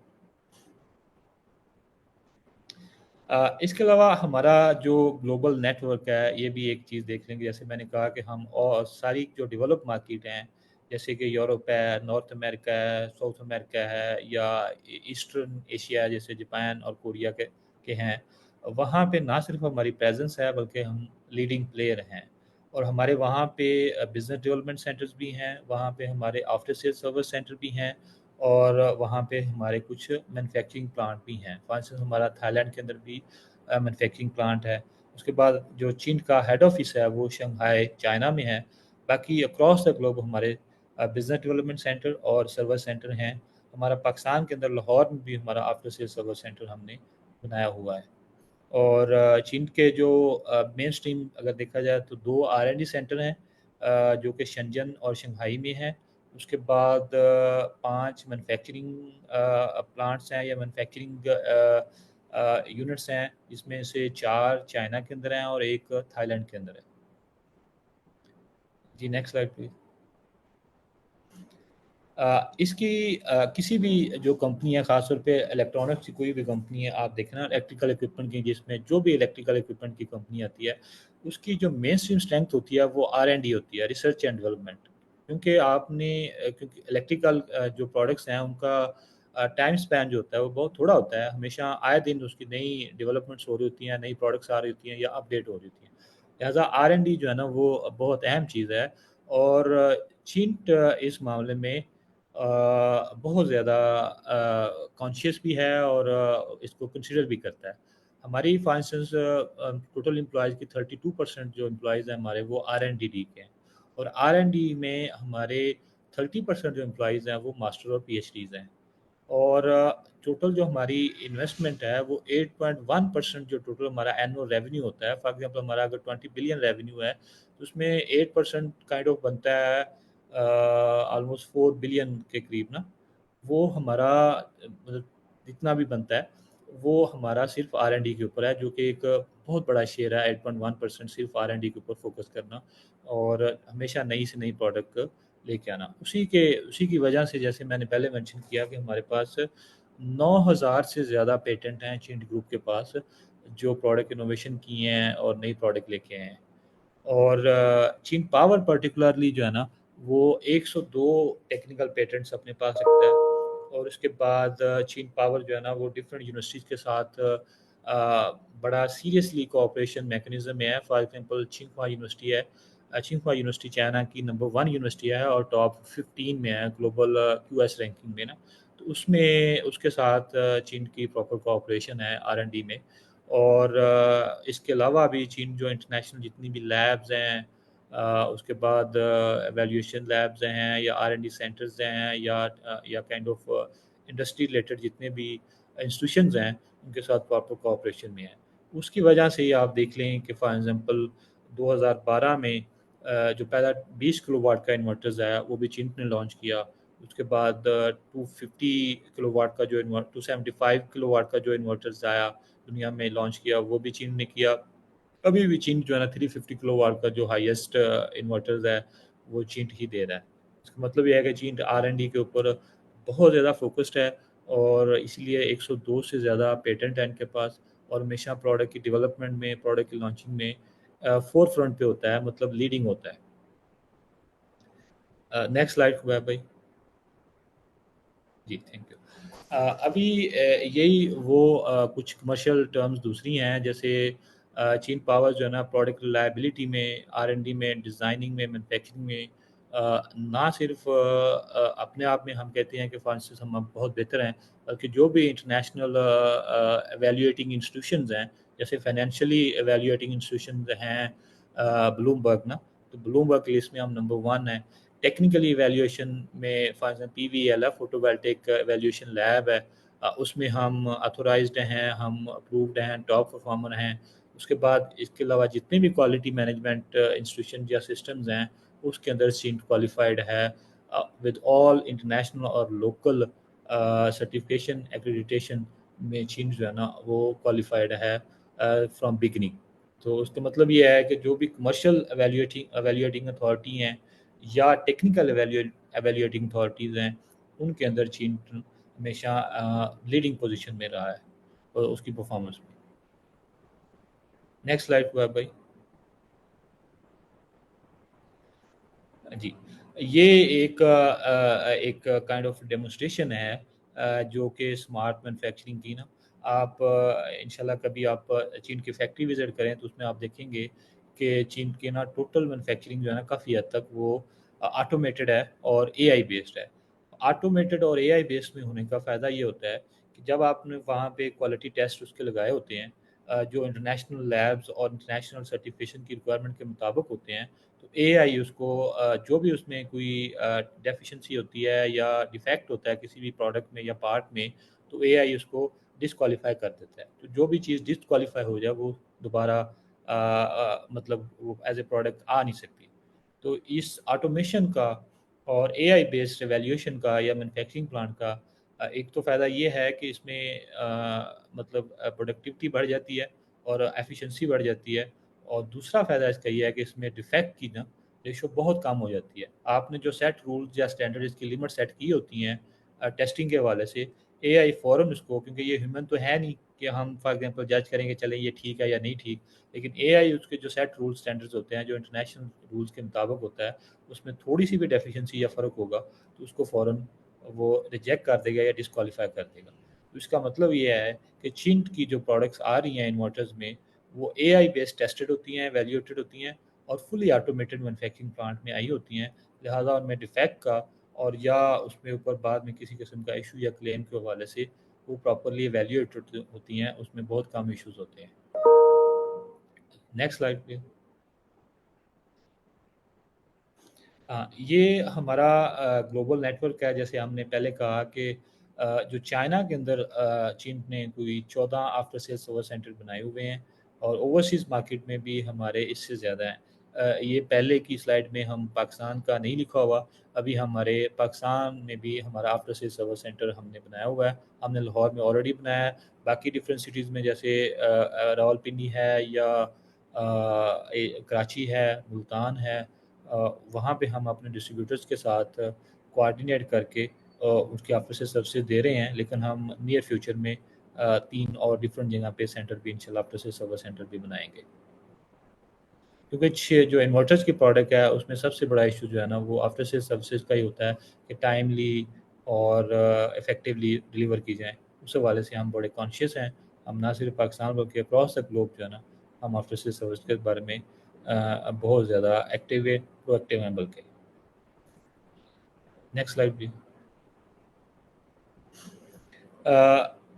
इसके अलावा हमारा जो ग्लोबल नेटवर्क है, ये भी एक चीज़ देख लेंगे। जैसे मैंने कहा कि हम और सारी जो डेवलप मार्केट हैं, जैसे कि यूरोप है, नॉर्थ अमेरिका है, साउथ अमेरिका है, या ईस्टर्न एशिया जैसे जापान और कोरिया के हैं, वहाँ पे ना सिर्फ हमारी प्रेजेंस है बल्कि हम लीडिंग प्लेयर हैं। और हमारे वहाँ पे बिजनेस डेवलपमेंट सेंटर्स भी हैं, वहाँ पे हमारे आफ्टर सेल सर्विस सेंटर भी हैं, और वहाँ पे हमारे कुछ मैन्युफैक्चरिंग प्लांट भी हैं। फॉर इंस्टेंस हमारा थाईलैंड के अंदर भी मैन्युफैक्चरिंग प्लांट है। उसके बाद जो चीन का हेड ऑफिस है वो शंघाई चाइना में है। बाकी अक्रॉस द ग्लोब हमारे बिजनेस डेवलपमेंट सेंटर और सर्विस सेंटर हैं। हमारा पाकिस्तान के अंदर लाहौर में भी हमारा आफ्टर सेल सर्विस सेंटर हमने बनाया हुआ है। और चीन के जो मेन स्ट्रीम अगर देखा जाए तो 2 R&D सेंटर हैं, जो कि शेंजन और शंघाई में हैं। उसके बाद 5 मैन्युफैक्चरिंग प्लांट्स हैं या मैन्युफैक्चरिंग यूनिट्स हैं, जिसमें से 4 चाइना के अंदर हैं और 1 थाईलैंड के अंदर है। जी नेक्स्ट स्लाइड प्लीज। इसकी किसी भी जो कंपनी है, ख़ासतौर पे इलेक्ट्रॉनिक्स की कोई भी कंपनी है, आप देखें ना इलेक्ट्रिकल इक्विपमेंट की, जिसमें जो भी इलेक्ट्रिकल इक्विपमेंट की कंपनी आती है, उसकी जो मेन स्ट्रीम स्ट्रेंथ होती है वो R&D होती है, रिसर्च एंड डेवलपमेंट। क्योंकि क्योंकि इलेक्ट्रिकल जो प्रोडक्ट्स हैं उनका टाइम स्पैन जो होता है वो बहुत थोड़ा होता है। हमेशा आए दिन उसकी नई डेवलपमेंट्स हो रही होती हैं, नई प्रोडक्ट्स आ रही होती हैं या अपडेट हो रही होती हैं। लिहाजा R&D जो है ना वो बहुत अहम चीज़ है। और चीन इस मामले में बहुत ज़्यादा कॉन्शियस भी है और इसको कंसिडर भी करता है। हमारी फॉर इंस्टेंस टोटल एम्प्लॉइज़ की 32% जो एम्प्लॉइज़ हैं हमारे, वो R&D के हैं। और R&D में हमारे 30% जो एम्प्लॉइज़ हैं वो मास्टर और PhDs हैं। और टोटल जो हमारी इन्वेस्टमेंट है वो 8.1% जो टोटल हमारा एनुअल रेवेन्यू होता है। फॉर एग्जांपल हमारा अगर 20 बिलियन रेवेन्यू है तो उसमें 8% काइंड ऑफ बनता है ऑलमोस्ट 4 बिलियन के करीब ना। वो हमारा मतलब जितना भी बनता है वो हमारा सिर्फ R&D के ऊपर है, जो कि एक बहुत बड़ा शेयर है। 8.1% सिर्फ R&D के ऊपर फोकस करना और हमेशा नई से नई प्रोडक्ट लेके आना। उसी की वजह से, जैसे मैंने पहले मेंशन किया, कि हमारे पास 9000 से ज़्यादा पेटेंट हैं चीन ग्रुप के पास, जो प्रोडक्ट इनोवेशन किए हैं और नई प्रोडक्ट लेके आए हैं। और चीन पावर पर्टिकुलरली जो है ना वो 102 टेक्निकल पेटेंट्स अपने पास रखता है। और उसके बाद चीन पावर जो है ना वो डिफरेंट यूनिवर्सिटीज़ के साथ बड़ा सीरियसली कोऑपरेशन मैकेनिज्म में है। फॉर एग्जांपल चिंगहुआ यूनिवर्सिटी है, चिंगहुआ यूनिवर्सिटी चाइना की नंबर 1 यूनिवर्सिटी है और टॉप 15 में है ग्लोबल QS रैंकिंग में ना। तो उसमें उसके साथ चीन की प्रॉपर कोऑपरेशन है R&D में। और इसके अलावा भी चीन जो इंटरनेशनल जितनी भी लैब्स हैं, उसके बाद एवेल्यूएशन लैब्स हैं या R&D सेंटर्स हैं, या काइंड ऑफ इंडस्ट्री रिलेटेड जितने भी इंस्टीट्यूशंस हैं, उनके साथ प्रॉपर कोऑपरेशन में है। उसकी वजह से ही आप देख लें कि फॉर एग्जांपल 2012 में जो पहला 20 किलोवाट का इन्वर्टर्स आया वो भी चीन ने लॉन्च किया। उसके बाद 250 किलोवाट का जो 275 किलोवाट का जो इन्वर्टर्स आया दुनिया में लॉन्च किया, वो भी चीन ने किया। अभी भी चीन जो है ना 350 किलोवाट का जो हाईएस्ट इन्वर्टर्स है वो चीन ही दे रहा है। इसका मतलब ये है कि चीन R&D के ऊपर बहुत ज़्यादा फोकस्ड है और इसलिए 102 से ज़्यादा पेटेंट है इनके पास। और हमेशा प्रोडक्ट की डेवलपमेंट में, प्रोडक्ट की लॉन्चिंग में फोर फ्रंट पे होता है, मतलब लीडिंग होता है। नेक्स्ट स्लाइड हुआ है भाई। जी थैंक यू। अभी यही वो कुछ कमर्शियल टर्म्स दूसरी हैं, जैसे चीन पावर जो है ना प्रोडक्ट रिलायबिलिटी में, R&D में, डिज़ाइनिंग में, मैन्युफैक्चरिंग में ना सिर्फ अपने आप में हम कहते हैं कि फॉर इंस्टेंस हम अब बहुत बेहतर हैं, बल्कि जो भी इंटरनेशनल एवेल्यूएटिंग इंस्टीट्यूशंस हैं, जैसे फाइनेंशियली एवेल्यूएटिंग इंस्टीट्यूशंस हैं ब्लूमबर्ग ना, तो ब्लूमबर्ग लिस्ट में हम नंबर 1 हैं। टेक्निकली एवेल्यूएशन में फॉर एग्जाम्पल पीवीएल है, फोटोवोल्टिक एवेल्यूएशन लैब है, उसमें हम ऑथोराइज्ड हैं, हम अप्रूव्ड हैं, टॉप परफॉर्मर हैं। उसके बाद इसके अलावा जितने भी क्वालिटी मैनेजमेंट इंस्टीट्यूशन या सिस्टम्स हैं, उसके अंदर सीट क्वालिफाइड है विद ऑल इंटरनेशनल और लोकल सर्टिफिकेशन एक्रेडिटेशन में चीन जो है ना वो क्वालिफाइड है फ्रॉम बिगनिंग। तो उसका मतलब ये है कि जो भी कमर्शियल एवेल्यूएटिंग अथॉरिटी हैं या टेक्निकल एवेल्यूएटिंग अथॉरिटीज़ हैं, उनके अंदर चीन हमेशा लीडिंग पोजीशन में रहा है और उसकी परफॉर्मेंस में। नेक्स्ट स्लाइड हुआ भाई जी। ये एक काइंड ऑफ डेमोन्स्ट्रेशन है जो कि स्मार्ट मैन्युफैक्चरिंग की ना, आप इंशाल्लाह कभी आप चीन की फैक्ट्री विज़िट करें तो उसमें आप देखेंगे कि चीन की ना टोटल मैन्युफैक्चरिंग जो है ना काफ़ी हद तक वो ऑटोमेटेड है और एआई बेस्ड है। ऑटोमेटेड और एआई बेस्ड में होने का फ़ायदा ये होता है कि जब आपने वहाँ पे क्वालिटी टेस्ट उसके लगाए होते हैं जो इंटरनेशनल लैब्स और इंटरनेशनल सर्टिफिकेशन की रिक्वायरमेंट के मुताबिक होते हैं, तो एआई उसको जो भी उसमें कोई डेफिशिएंसी होती है या डिफेक्ट होता है किसी भी प्रोडक्ट में या पार्ट में, तो एआई उसको डिस्क्वालीफाई कर देता है। तो जो भी चीज़ डिस्क्वालीफाई हो जाए वो दोबारा मतलब वो एज ए प्रोडक्ट आ नहीं सकती। तो इस ऑटोमेशन का और एआई बेस्ड एवेल्यूएशन का या मैन्युफैक्चरिंग प्लांट का एक तो फ़ायदा ये है कि इसमें मतलब प्रोडक्टिविटी बढ़ जाती है और एफिशिएंसी बढ़ जाती है। और दूसरा फ़ायदा इसका ये है कि इसमें डिफेक्ट की ना रेशो बहुत कम हो जाती है। आपने जो सेट रूल्स या स्टैंडर्ड इसकी लिमिट सेट की होती हैं टेस्टिंग के हवाले से, एआई फ़ौरन उसको, क्योंकि ये ह्यूमन तो है नहीं कि हम फॉर एग्जांपल जज करेंगे चलें ये ठीक है या नहीं ठीक, लेकिन एआई उसके जो सेट रूल्स स्टैंडर्ड्स होते हैं, जो इंटरनेशनल रूल्स के मुताबिक होता है, उसमें थोड़ी-सी भी डेफिशिएंसी या फ़र्क होगा, तो उसको फ़ौरन वो रिजेक्ट कर देगा या डिस्क्वालीफाई कर देगा। तो इसका मतलब ये है कि चीन की जो प्रोडक्ट्स आ रही हैं इन्वर्टर्स में, वो एआई बेस्ड टेस्टेड होती हैं, वैल्यूएटेड होती हैं और फुली ऑटोमेटेड मैन्युफैक्चरिंग प्लांट में आई होती हैं। लिहाजा उनमें डिफेक्ट का और या उसमें ऊपर बाद में किसी किस्म का इशू या क्लेम के हवाले से वो प्रॉपर्ली वैल्यूएटेड होती हैं, उसमें बहुत कम इश्यूज होते हैं। Next slide please. हाँ, ये हमारा ग्लोबल नेटवर्क है। जैसे हमने पहले कहा कि जो चाइना के अंदर चीन ने कोई 14 आफ्टर सेल सर्विस सेंटर बनाए हुए हैं और ओवरसीज़ मार्केट में भी हमारे इससे ज़्यादा हैं। ये पहले की स्लाइड में हम पाकिस्तान का नहीं लिखा हुआ, अभी हमारे पाकिस्तान में भी हमारा आफ्टर सेल सर्विस सेंटर हमने बनाया हुआ है। हमने लाहौर में ऑलरेडी बनाया है, बाकी डिफरेंट सिटीज़ में जैसे रावलपिंडी है या कराची है, मुल्तान है, वहाँ पे हम अपने डिस्ट्रीब्यूटर्स के साथ कोऑर्डिनेट करके उसके आफ्टर सेल सर्विसेज दे रहे हैं। लेकिन हम नियर फ्यूचर में 3 और डिफरेंट जगह पे सेंटर भी इंशाल्लाह आफ्टर सेल सर्विस सेंटर भी बनाएंगे। क्योंकि जो इन्वर्टर्स की प्रोडक्ट है उसमें सबसे बड़ा इशू जो है ना वो आफ्टर सेल सर्विसेज का ही होता है कि टाइमली और इफेक्टिवली डिलीवर की जाए। उस हवाले से हम बड़े कॉन्शियस हैं। हम ना सिर्फ पाकिस्तान बल्कि अक्रॉस द ग्लोब जो है ना, हम आफ्टर सेल सर्विस के बारे में बहुत ज़्यादा एक्टिव है, प्रोएक्टिव हैं बल्कि। Next slide please.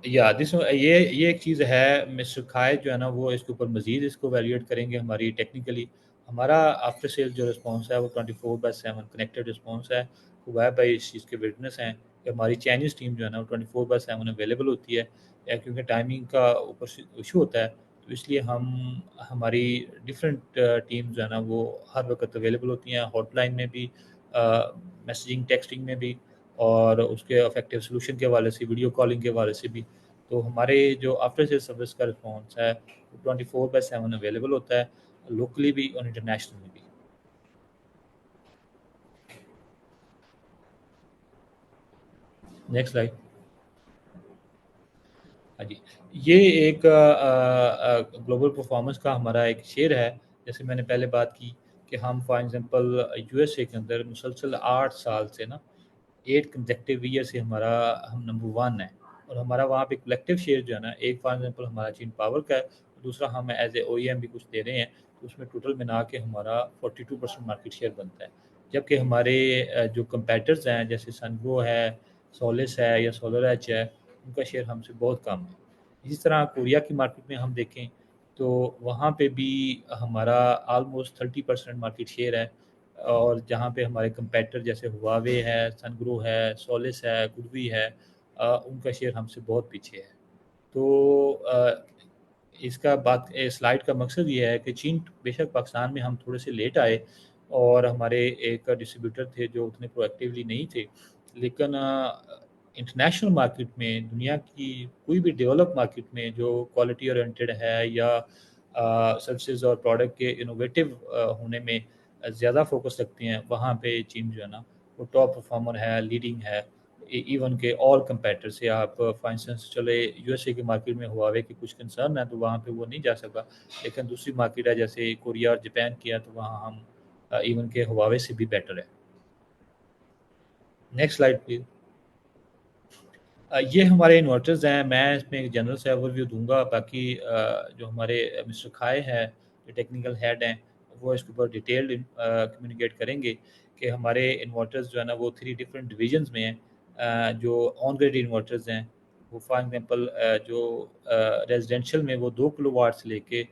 या दिस ये एक चीज़ है, मिस्टर खाए जो है ना वो इसके ऊपर मज़ीद इसको वैल्यूएट करेंगे हमारी टेक्निकली। हमारा आफ्टर सेल जो रिस्पॉन्स है वो 24/7 कनेक्टेड रिस्पॉन्स है। हुबैब भाई इस चीज़ के विटनेस हैं कि हमारी चाइनीज़ टीम जो है ना वो 24/7 अवेलेबल होती है। क्योंकि टाइमिंग का ऊपर इशू होता है, तो इसलिए हम हमारी डिफरेंट टीम जो है ना वो हर वक्त अवेलेबल होती हैं, हॉटलाइन में भी, मैसेजिंग टेक्सटिंग में भी और उसके इफेक्टिव सॉल्यूशन के हवाले से, वीडियो कॉलिंग के हवाले से भी। तो हमारे जो आफ्टर सेल सर्विस का रिस्पॉन्स है वो 24/7 अवेलेबल होता है, लोकली भी और इंटरनेशनली भी। Next slide. हाँ जी, ये एक ग्लोबल परफॉर्मेंस का हमारा एक शेयर है। जैसे मैंने पहले बात की कि हम फॉर एग्जांपल यूएसए के अंदर मुसलसल 8 साल से ना 8 कंसेक्टिव ईयर से हम नंबर 1 है और हमारा वहाँ पे कलेक्टिव शेयर जो है ना, एक फॉर एग्जांपल हमारा चीन पावर का है, दूसरा हम एज ए ओईएम भी कुछ दे रहे हैं, तो उसमें टोटल मिला के हमारा 42% मार्केट शेयर बनता है। जबकि हमारे जो कंपेटर्स हैं जैसे सनग्रो है, सोलिस है या सोलर एच है, उनका शेयर हमसे बहुत कम है। इसी तरह कोरिया की मार्केट में हम देखें तो वहाँ पे भी हमारा ऑलमोस्ट 30% मार्केट शेयर है, और जहाँ पे हमारे कंपेटर जैसे हुआवे है, सनग्रो है, सोलिस है, गुडवी है, उनका शेयर हमसे बहुत पीछे है। तो इसका बात स्लाइड का मकसद ये है कि चीन बेशक पाकिस्तान में हम थोड़े से लेट आए और हमारे एक डिस्ट्रीब्यूटर थे जो उतने प्रोएक्टिवली नहीं थे, लेकिन इंटरनेशनल मार्केट में, दुनिया की कोई भी डेवलप मार्केट में जो क्वालिटी ओरिएंटेड है या सर्विसेज और प्रोडक्ट के इनोवेटिव होने में ज़्यादा फोकस रखती हैं, वहाँ पे चीन जो है ना वो टॉप परफॉर्मर है, लीडिंग है इवन के ऑल कंपेटर से। आप फॉर इंस्टेंस चले यूएसए की मार्केट में हुआवे की कुछ कंसर्न है तो वहाँ पे वो नहीं जा सका, लेकिन दूसरी मार्केट है जैसे कोरिया और जापान की है तो वहाँ हम इवन के हुआवे से भी बेटर है। Next slide please. ये हमारे इन्वर्टर्स हैं, मैं इसमें एक जनरल से ओवरव्यू दूंगा, बाकी जो हमारे मिस्टर खाए हैं जो टेक्निकल हेड हैं वो इसके ऊपर डिटेल्ड कम्युनिकेट करेंगे कि हमारे इन्वर्टर्स जो है ना वो 3 डिफरेंट डिवीजन्स में हैं। जो ऑन ग्रिड इन्वर्टर्स हैं वो फॉर एग्जांपल जो रेजिडेंशियल में वो 2 किलोवाट से लेके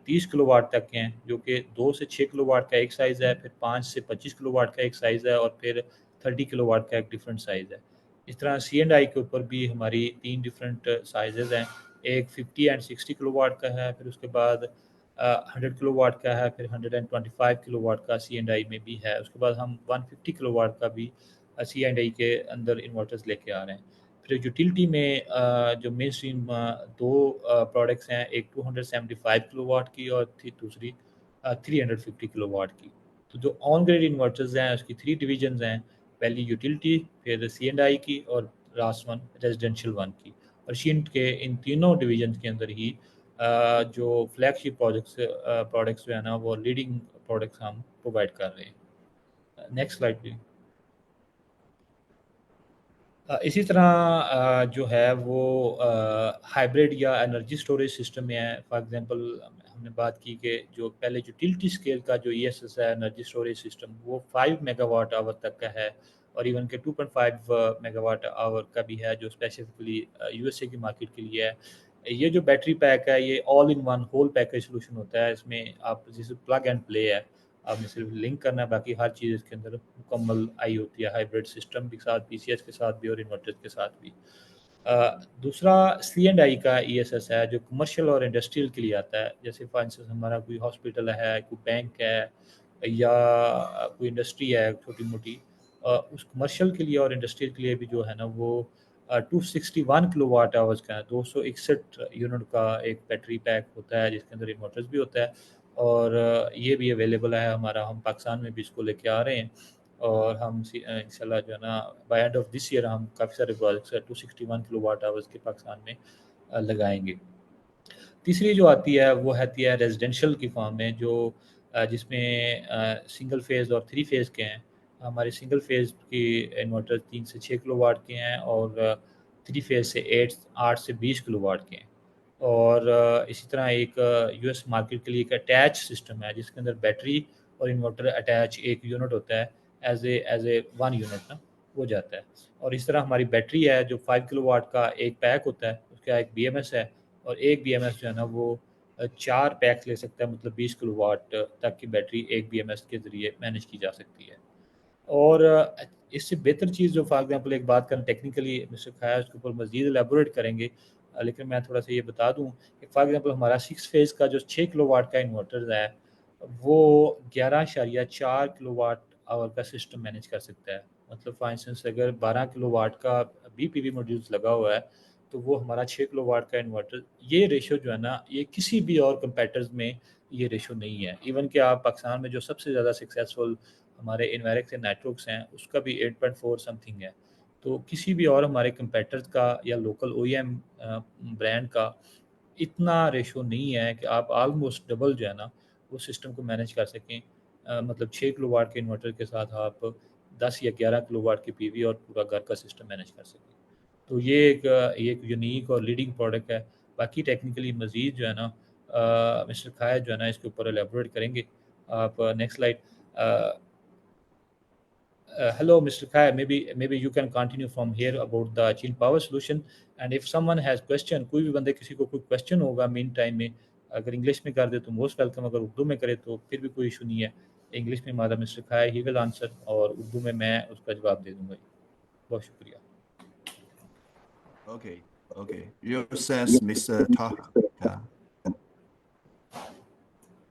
30 किलोवाट तक के हैं, जो कि 2 से 6 किलोवाट का एक साइज़ है, फिर 5 से 25 किलोवाट का एक साइज़ है, और फिर 30 किलोवाट का एक डिफरेंट साइज़ है। इस तरह सी एंड आई के ऊपर भी हमारी 3 डिफरेंट साइजेज़ हैं। एक 50 एंड 60 किलोवाट का है, फिर उसके बाद 100 किलोवाट का है, फिर 125 किलोवाट का सी एंड आई में भी है। उसके बाद हम 150 किलोवाट का भी सी एंड आई के अंदर इन्वर्टर्स लेके आ रहे हैं। फिर यूटिलिटी में जो मेन स्ट्रीम 2 प्रोडक्ट्स हैं, एक 275 किलोवाट की और थी दूसरी 350 किलोवाट की। तो जो ऑन ग्रिड इन्वर्टर्स हैं उसकी 3 डिवीजन्स हैं, पहली यूटिलिटी, फिर सी एंड आई की, और लास्ट वन रेजिडेंशियल वन की। और शीन के इन तीनों डिवीजन के अंदर ही जो फ्लैगशिप प्रोडक्ट्स जो है ना वो लीडिंग प्रोडक्ट्स हम प्रोवाइड कर रहे हैं। Next slide please. इसी तरह जो है वो हाइब्रिड या एनर्जी स्टोरेज सिस्टम में है। फॉर एग्जांपल हमने बात की कि जो पहले यूटिलिटी स्केल का जो ईएसएस है एनर्जी स्टोरेज सिस्टम, वो 5 मेगावाट आवर तक का है, और इवन के 2.5 मेगावाट आवर का भी है जो स्पेसिफिकली यूएसए की मार्केट के लिए है। ये जो बैटरी पैक है ये all in one whole package solution होता है। इसमें आप जैसे प्लग एंड प्ले है, आपने सिर्फ लिंक करना है, बाकी हर चीज़ इसके अंदर मुकम्मल आई होती है, हाइब्रिड सिस्टम के साथ, पीसीएस के साथ भी और इन्वर्टर के साथ भी। दूसरा सी एंड आई का ईएसएस है जो कमर्शियल और इंडस्ट्रियल के लिए आता है। जैसे फॉर इंस्टेंस हमारा कोई हॉस्पिटल है, कोई बैंक है, या कोई इंडस्ट्री है छोटी मोटी, उस कमर्शियल के लिए और इंडस्ट्रियल के लिए भी जो है ना वो 261 किलोवाट आवर्स का है, 261 यूनिट का एक बैटरी पैक होता है जिसके अंदर इन्वर्टर्स भी होता है। और ये भी अवेलेबल है हमारा, हम पाकिस्तान में भी इसको लेके आ रहे हैं, और हम इंशाल्लाह जो है ना by end of this year हम काफ़ी सारे प्रोजेक्ट्स 261 किलोवाट आवर्स के पाकिस्तान में लगाएंगे। तीसरी जो आती है वो आती है रेजिडेंशियल की फॉर्म में, जो जिसमें सिंगल फेज़ और 3 फेज़ के हैं। हमारे सिंगल फेज़ की इन्वर्टर 3 से 6 किलोवाट के हैं, और 3 फेज़ से 8 से 20 किलोवाट के हैं। और इसी तरह एक यूएस मार्केट के लिए एक अटैच सिस्टम है जिसके अंदर बैटरी और इन्वर्टर अटैच एक यूनिट होता है, एज ए वन यूनिट ना हो जाता है। और इस तरह हमारी बैटरी है जो 5 किलोवाट का एक पैक होता है, उसका एक बीएमएस है, और एक बीएमएस जो है ना वो 4 पैक्स ले सकता है, मतलब 20 किलोवाट तक की बैटरी एक बीएमएस के ज़रिए मैनेज की जा सकती है। और इससे बेहतर चीज़ जो फॉर एग्जांपल एक बात करें टेक्निकली मिस्टर खाया उसके ऊपर मज़ीद एलैबोरेट करेंगे, लेकिन मैं थोड़ा सा ये बता दूं कि फॉर एग्जांपल हमारा 6 फेज़ का जो 6 किलोवाट का इन्वर्टर है वो 11.4 किलोवाट आवर का सिस्टम मैनेज कर सकता है। मतलब फॉर इंस्टेंस अगर 12 किलोवाट का बीपीवी मॉड्यूल्स लगा हुआ है तो वो हमारा 6 किलोवाट का इन्वर्टर, ये रेशो जो है ना ये किसी भी और कंपेटर्स में ये रेशो नहीं है। इवन कि आप पाकिस्तान में जो सबसे ज़्यादा सक्सेसफुल हमारे इन्वेरिक्स एंड नाइट्रोक्स हैं उसका भी 8.4 समथिंग है। तो किसी भी और हमारे कंपेटर्स का या लोकल ओईएम ब्रांड का इतना रेशो नहीं है कि आप ऑलमोस्ट डबल जो है ना वो सिस्टम को मैनेज कर सकें। मतलब 6 किलोवाट के इन्वर्टर के साथ आप 10 या 11 किलोवाट की पीवी और पूरा घर का सिस्टम मैनेज कर सकें। तो ये एक यूनिक और लीडिंग प्रोडक्ट है। बाकी टेक्निकली मज़ीद जो है ना मिस्टर खाया जो है ना इसके ऊपर एलेबोरेट करेंगे। आप next slide. Hello, Mr. Khai. Maybe you can continue from here about the chilled power solution. And if someone has question, कोई भी बंदे किसी को कोई question होगा mean time में, अगर इंग्लिश में कर दे तो most welcome, अगर उर्दू में करे तो फिर भी कोई इशू नहीं है. इंग्लिश में हमारा मिस्टर खाए ही will answer और उर्दू में मैं उसका जवाब दे दूंगा. बहुत शुक्रिया. Okay. Your sense, Mr. Taha. Yeah.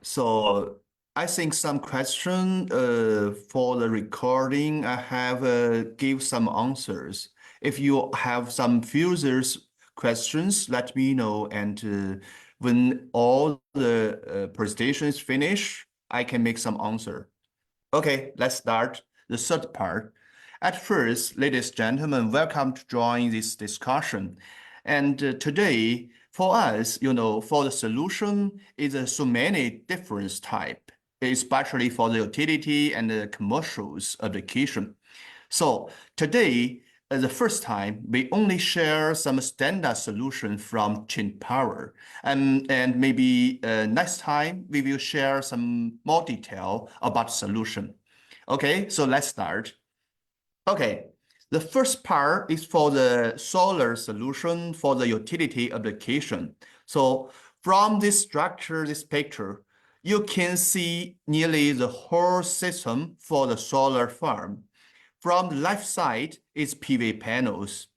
So I think some question for the recording, I have give some answers. If you have some further questions, let me know. And when all the presentation is finished, I can make some answer. Okay, let's start the third part. At first, ladies and gentlemen, welcome to join this discussion. And today, for us, for the solution is so many different type, especially for the utility and the commercials application. So today, the first time, we only share some standard solution from Chin Power. And maybe next time, we will share some more detail about solution. Okay, so let's start. Okay, the first part is for the solar solution for the utility application. So from this structure, this picture, you can see nearly the whole system for the solar farm. From the left side is PV panels.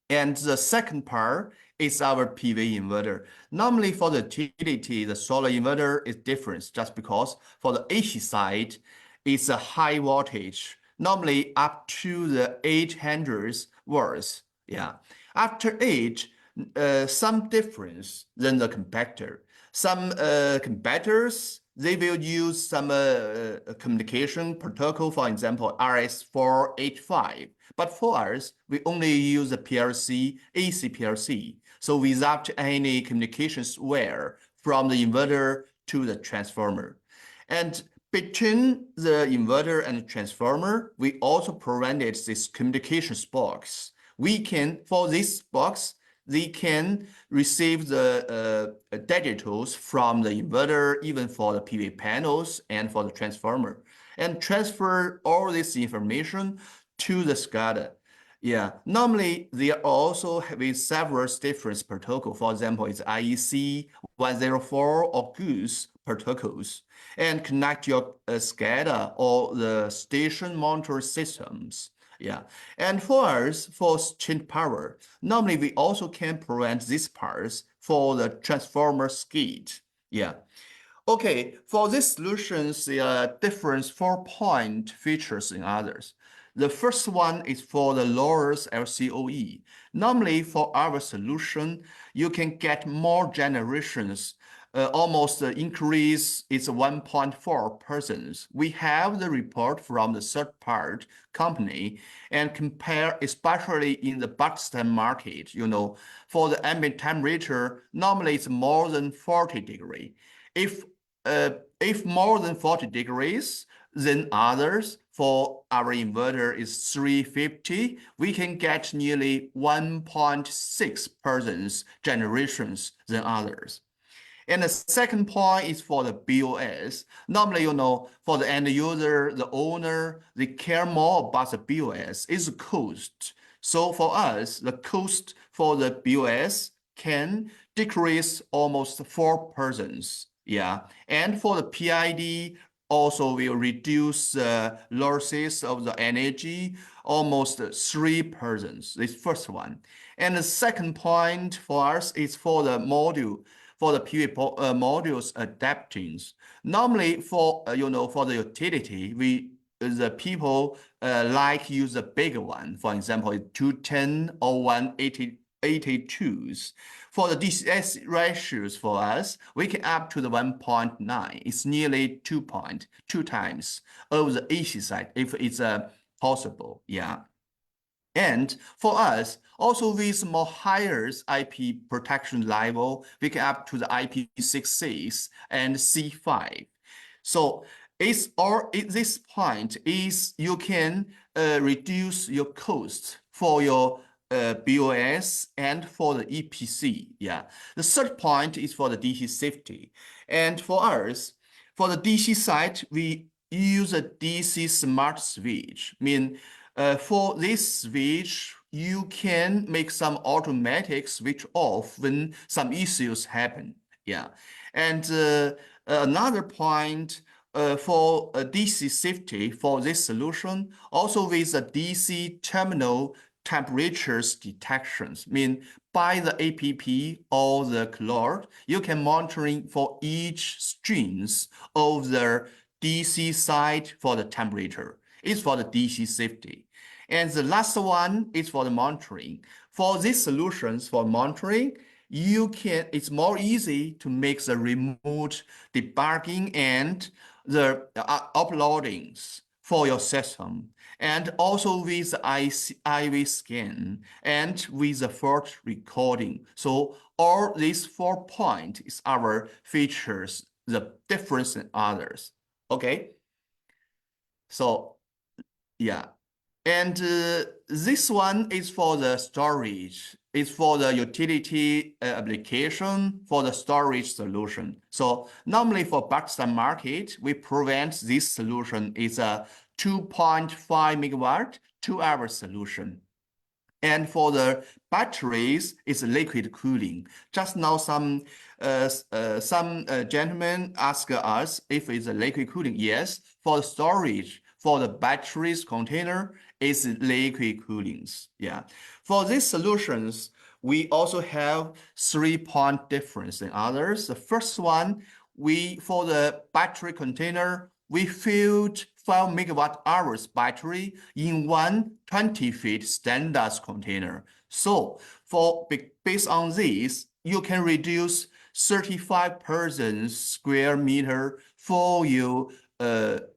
And the second part is our PV inverter. Normally for the utility, the solar inverter is different just because for the AC side, it's a high voltage, normally up to the 800 volts. Yeah. After 8, some difference than the compactor. Some compactors, they will use some communication protocol, for example, RS485. But for us, we only use the PLC, AC PLC. So without any communications wire from the inverter to the transformer. And between the inverter and the transformer, we also provided this communications box. We can, for this box, they can receive the digitals from the inverter, even for the PV panels and for the transformer, and transfer all this information to the SCADA. Yeah, normally they also have several different protocols. For example, it's IEC 104 or Goose protocols, and connect your SCADA or the station monitor systems. Yeah, and for us, for Chin Power, normally we also can provide these parts for the transformer skid. Yeah. Okay, for these solutions, there are different 4-point features in others. The first one is for the lowers LCOE. Normally for our solution, you can get more generations, almost increase is 1.4%. We have the report from the third-party company and compare, especially in the Pakistan market, for the ambient temperature, normally it's more than 40 degrees. If more than 40 degrees, then others for our inverter is 350, we can get nearly 1.6% generations than others. And the second point is for the BOS. Normally, for the end user, the owner, they care more about the BOS. It's the cost. So for us, the cost for the BOS can decrease almost 4%. Yeah, and for the PID, also will reduce the losses of the energy almost 3%. This first one. And the second point for us is for the module, for the PV modules adaptings. Normally for, for the utility, the people like use a bigger one. For example, 210 or 182s. For the DCS ratios for us, we can up to the 1.9. It's nearly 2.2 times over the AC side if it's possible. Yeah. And for us, also with more higher IP protection level, we can up to the IP66 and C5. So this point is you can reduce your cost for your BOS and for the EPC. Yeah. The third point is for the DC safety. And for us, for the DC side, we use a DC smart switch. For this switch, you can make some automatic switch off when some issues happen. Yeah, and another point for DC safety for this solution, also with the DC terminal temperatures detections. By the app or the cloud, you can monitoring for each strings of the DC side for the temperature. It's for the DC safety. And the last one is for the monitoring. For these solutions for monitoring, it's more easy to make the remote debugging and the uploadings for your system, and also with IV scan and with the fault recording. So all these 4 points is our features, the difference in others. Okay. So yeah. And this one is for the storage. It's for the utility application for the storage solution. So normally for Pakistan market, we prevent this solution is a 2.5 megawatt 2-hour solution. And for the batteries, it's liquid cooling. Just now, some gentlemen ask us if it's a liquid cooling. Yes, for the storage, for the batteries container, it's liquid coolings. Yeah. For these solutions, we also have 3-point difference in others. The first one, for the battery container, we filled 5 megawatt hours battery in one 20 feet standard container. So based on this, you can reduce 35% square meter for your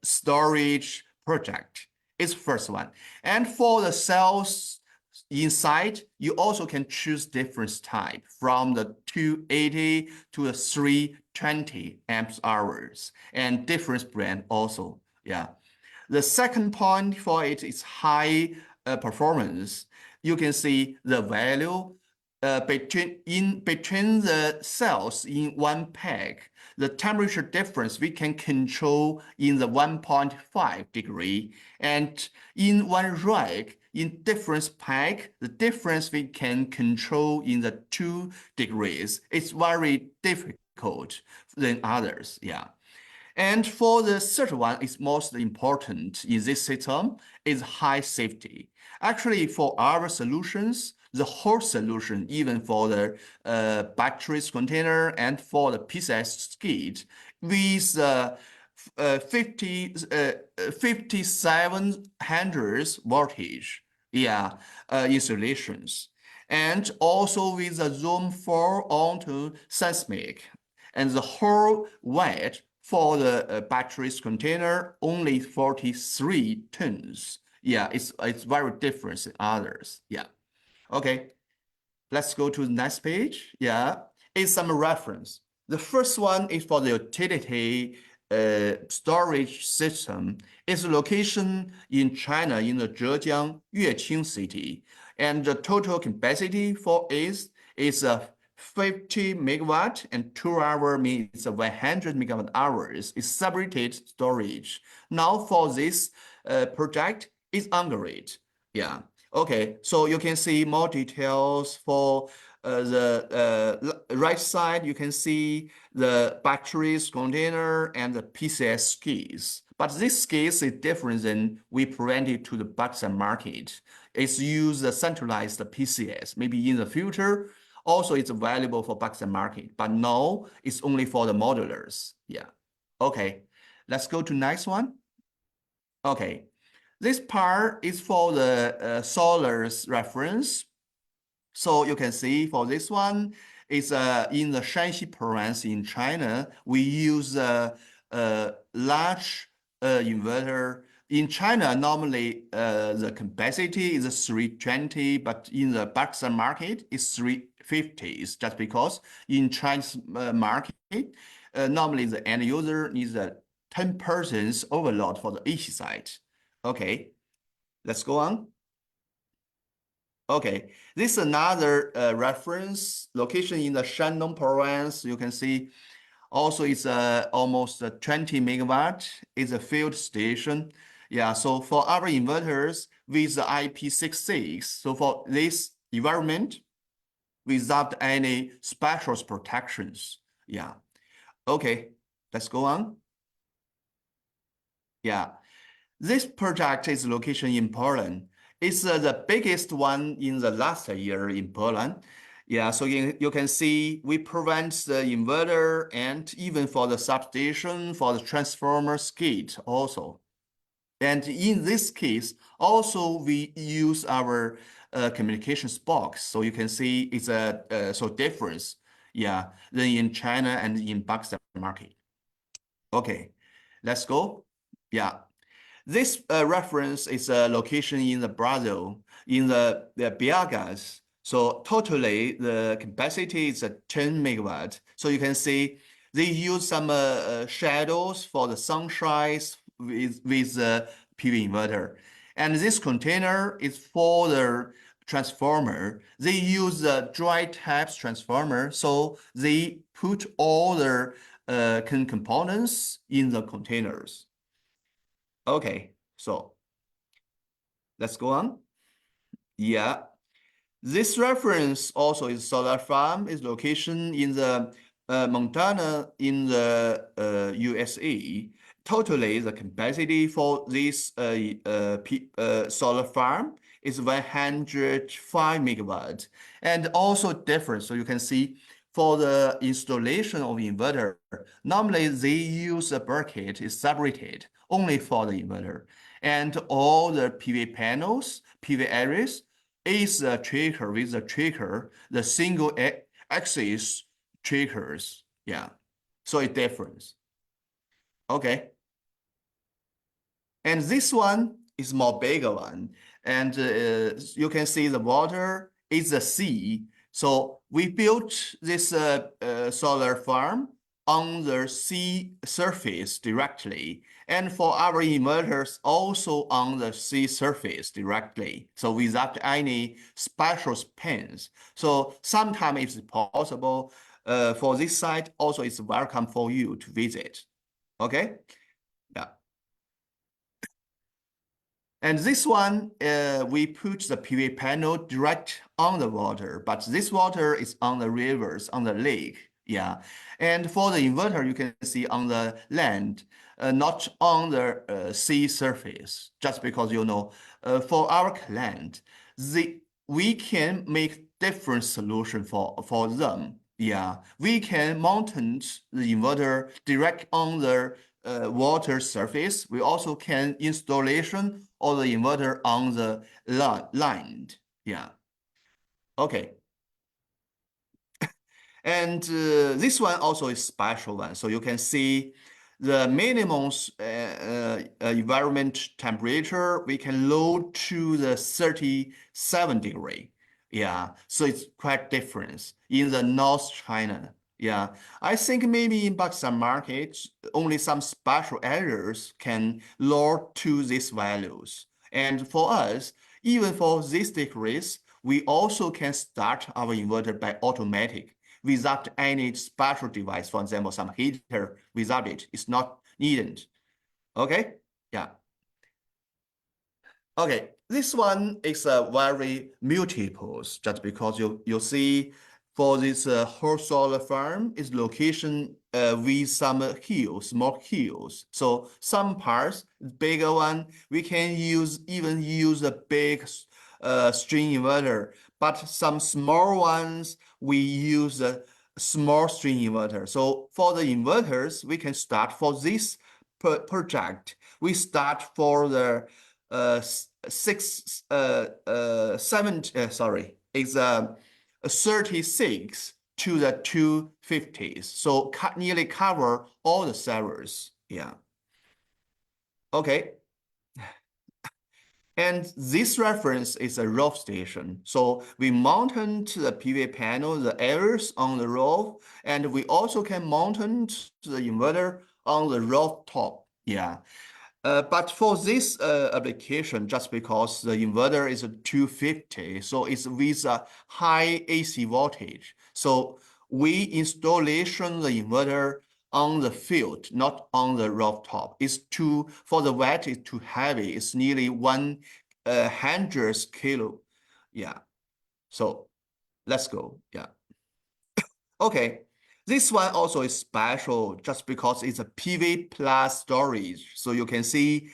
storage project. It's first one. And for the cells inside, you also can choose different type from the 280 to the 320 amps hours and different brand also. Yeah. The second point for it is high performance. You can see the value between the cells in one pack. The temperature difference we can control in the 1.5 degree, and in one rack in different pack, the difference we can control in the 2 degrees. It's very difficult than others. Yeah. And for the third one, is most important in this system is high safety. Actually, for our solutions, the whole solution, even for the batteries container and for the PCS skid, with 5700 voltage, yeah, insulations, and also with the Zoom 4 onto seismic, and the whole weight for the batteries container only 43 tons. Yeah, it's very different than others. Yeah. Okay. Let's go to the next page. Yeah, it's some reference. The first one is for the utility storage system. Its location in China in the Zhejiang Yueqing city, and the total capacity for it is a 50 megawatt, and 2-hour means 100 megawatt hours is separated storage. Now for this project is ongoing. Yeah. Okay, so you can see more details for the right side. You can see the batteries container and the PCS skis. But this skis is different than we presented to the Pakistan market. It's used the centralized PCS. Maybe in the future, also it's available for Pakistan market. But now it's only for the modulars. Yeah. Okay, let's go to next one. Okay. This part is for the solar's reference. So you can see for this one, it's in the Shanxi province in China. We use a large inverter. In China, normally the capacity is 320, but in the Pakistan market, it's 350. It's just because in Chinese market, normally the end user needs a 10% overload for the AC side. Okay, let's go on. Okay, this is another reference location in the Shandong province. You can see Also, it's almost 20 megawatt. It's a field station. Yeah, so for our inverters with the IP66, so for this environment, without any special protections. Yeah. Okay, let's go on. Yeah. This project is located in Poland. It's the biggest one in the last year in Poland. Yeah, so you can see we provide the inverter and even for the substation, for the transformer skid also. And in this case, also we use our communications box. So you can see it's a so difference, yeah, than in China and in Pakistan market. Okay, let's go. Yeah. This reference is a location in the Brazil, in the Biagas. So totally the capacity is 10 megawatt. So you can see they use some shadows for the sunshine with the PV inverter. And this container is for the transformer. They use the dry types transformer. So they put all the components in the containers. Okay, so let's go on. Yeah, this reference also is solar farm is location in the Montana in the USA. Totally, the capacity for this solar farm is 105 megawatt, and also different. So you can see for the installation of inverter, normally they use a bucket is separated only for the inverter, and all the PV panels, PV areas is a tracker with a tracker, the single axis trackers. Yeah, so it differs. Okay. And this one is more bigger one. And you can see the water is the sea. So we built this solar farm on the sea surface directly. And for our inverters, also on the sea surface directly. So without any special pins. So sometimes it's possible for this site, also it's welcome for you to visit. Okay? Yeah. And this one, we put the PV panel direct on the water, but this water is on the rivers, on the lake. Yeah. And for the inverter, you can see on the land, not on the sea surface, just because, for our client, we can make different solution for them. Yeah, we can mount the inverter direct on the water surface. We also can installation of the inverter on the line. Yeah. Okay. And this one also is special one. So you can see the minimum environment temperature, we can load to the 37 degree. Yeah, so it's quite different in the North China. Yeah, I think maybe in Pakistan market, only some special areas can load to these values. And for us, even for these degrees, we also can start our inverter by automatic without any special device. For example, some heater without it, it's not needed. Okay, yeah. Okay, this one is a very multiples, just because you see for this whole solar farm is location with some hills, small hills. So some parts, bigger one, we can even use a big string inverter, but some small ones, we use a small string inverter. So for the inverters, we can start for this project. We start for the it's 36 to the 250s. So nearly cover all the servers. Yeah. Okay. And this reference is a roof station. So we mounted the PV panel, the areas on the roof, and we also can mount the inverter on the rooftop. Yeah. But for this application, just because the inverter is a 250, so it's with a high AC voltage. So we installation the inverter on the field, not on the rooftop. For the weight is too heavy. It's nearly 100 kilo. Yeah. So let's go. Yeah. Okay. This one also is special just because it's a PV plus storage. So you can see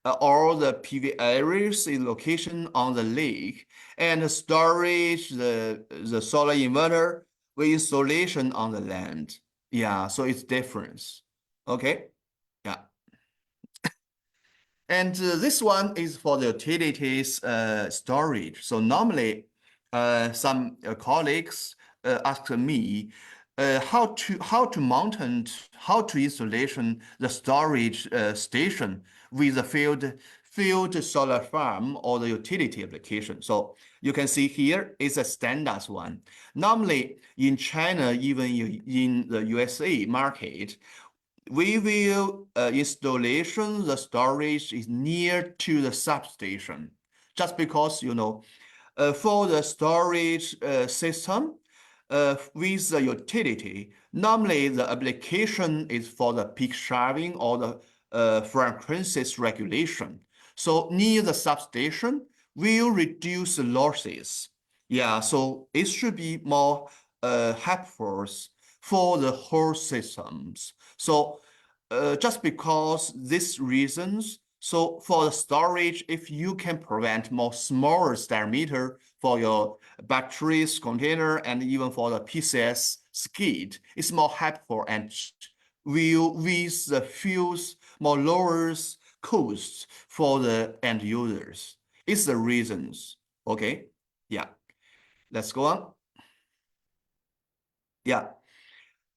all the PV areas in location on the lake, and the storage, the solar inverter with installation on the land. Yeah, so it's different. Okay, yeah. And this one is for the utilities storage. So normally, some colleagues ask me how to installation the storage station with the field solar farm or the utility application. So you can see here is a standard one. Normally in China, even in the USA market, we will installation the storage is near to the substation, just because for the storage system with the utility, normally the application is for the peak shaving or the frequencies regulation. So near the substation will reduce the losses. Yeah, so it should be more helpful for the whole systems. So just because these reasons, so for the storage, if you can prevent more smaller diameter for your batteries container and even for the PCS skid, it's more helpful and will with the fuels more lowers costs for the end users. It's the reasons. Okay, yeah. Let's go on. Yeah.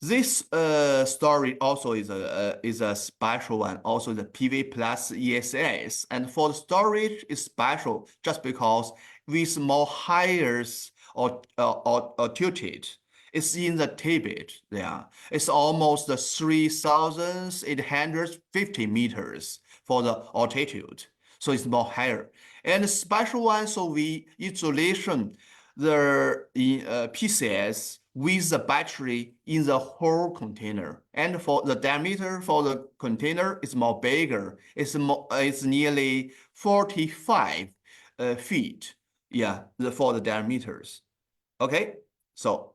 This story also is a special one, also the PV plus ESS. And for the storage is special just because with more higher or altitude, it's in the Tibet. Yeah, it's almost 3,850 meters for the altitude. So it's more higher. And the special one, so we isolation the PCS with the battery in the whole container. And for the diameter for the container is more bigger. It's nearly 45 feet. Yeah, for the diameters. Okay, so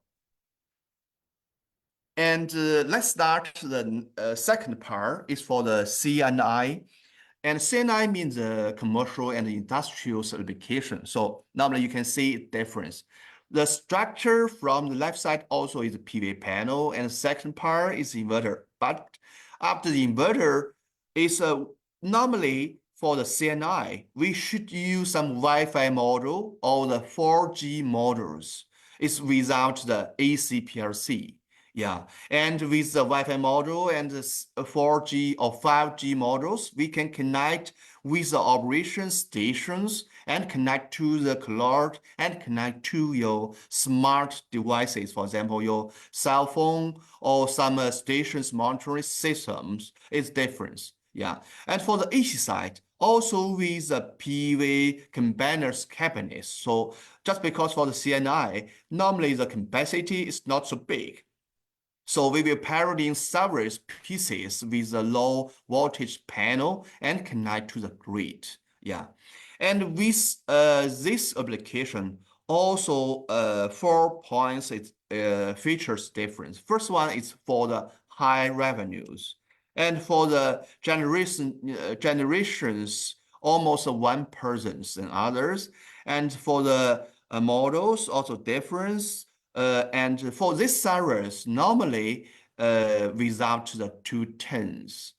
and let's start the second part is for the C&I. And C&I means commercial and industrial application. So normally you can see difference. The structure from the left side also is a PV panel, and the second part is inverter. But after the inverter is normally for the C&I, we should use some Wi-Fi module or the 4G modules. It's without the AC PLC. Yeah, and with the Wi-Fi module and the 4G or 5G modules, we can connect with the operation stations and connect to the cloud and connect to your smart devices. For example, your cell phone or some stations monitoring systems is different. Yeah, and for the AC side, also with the PV combiners cabinets. So just because for the CNI, normally the capacity is not so big. So we will pair in several pieces with a low voltage panel and connect to the grid. Yeah, and with this application, also 4 points it features difference. First one is for the high revenues, and for the generations almost one persons than others, and for the models also difference. And for this series, normally without the 210s.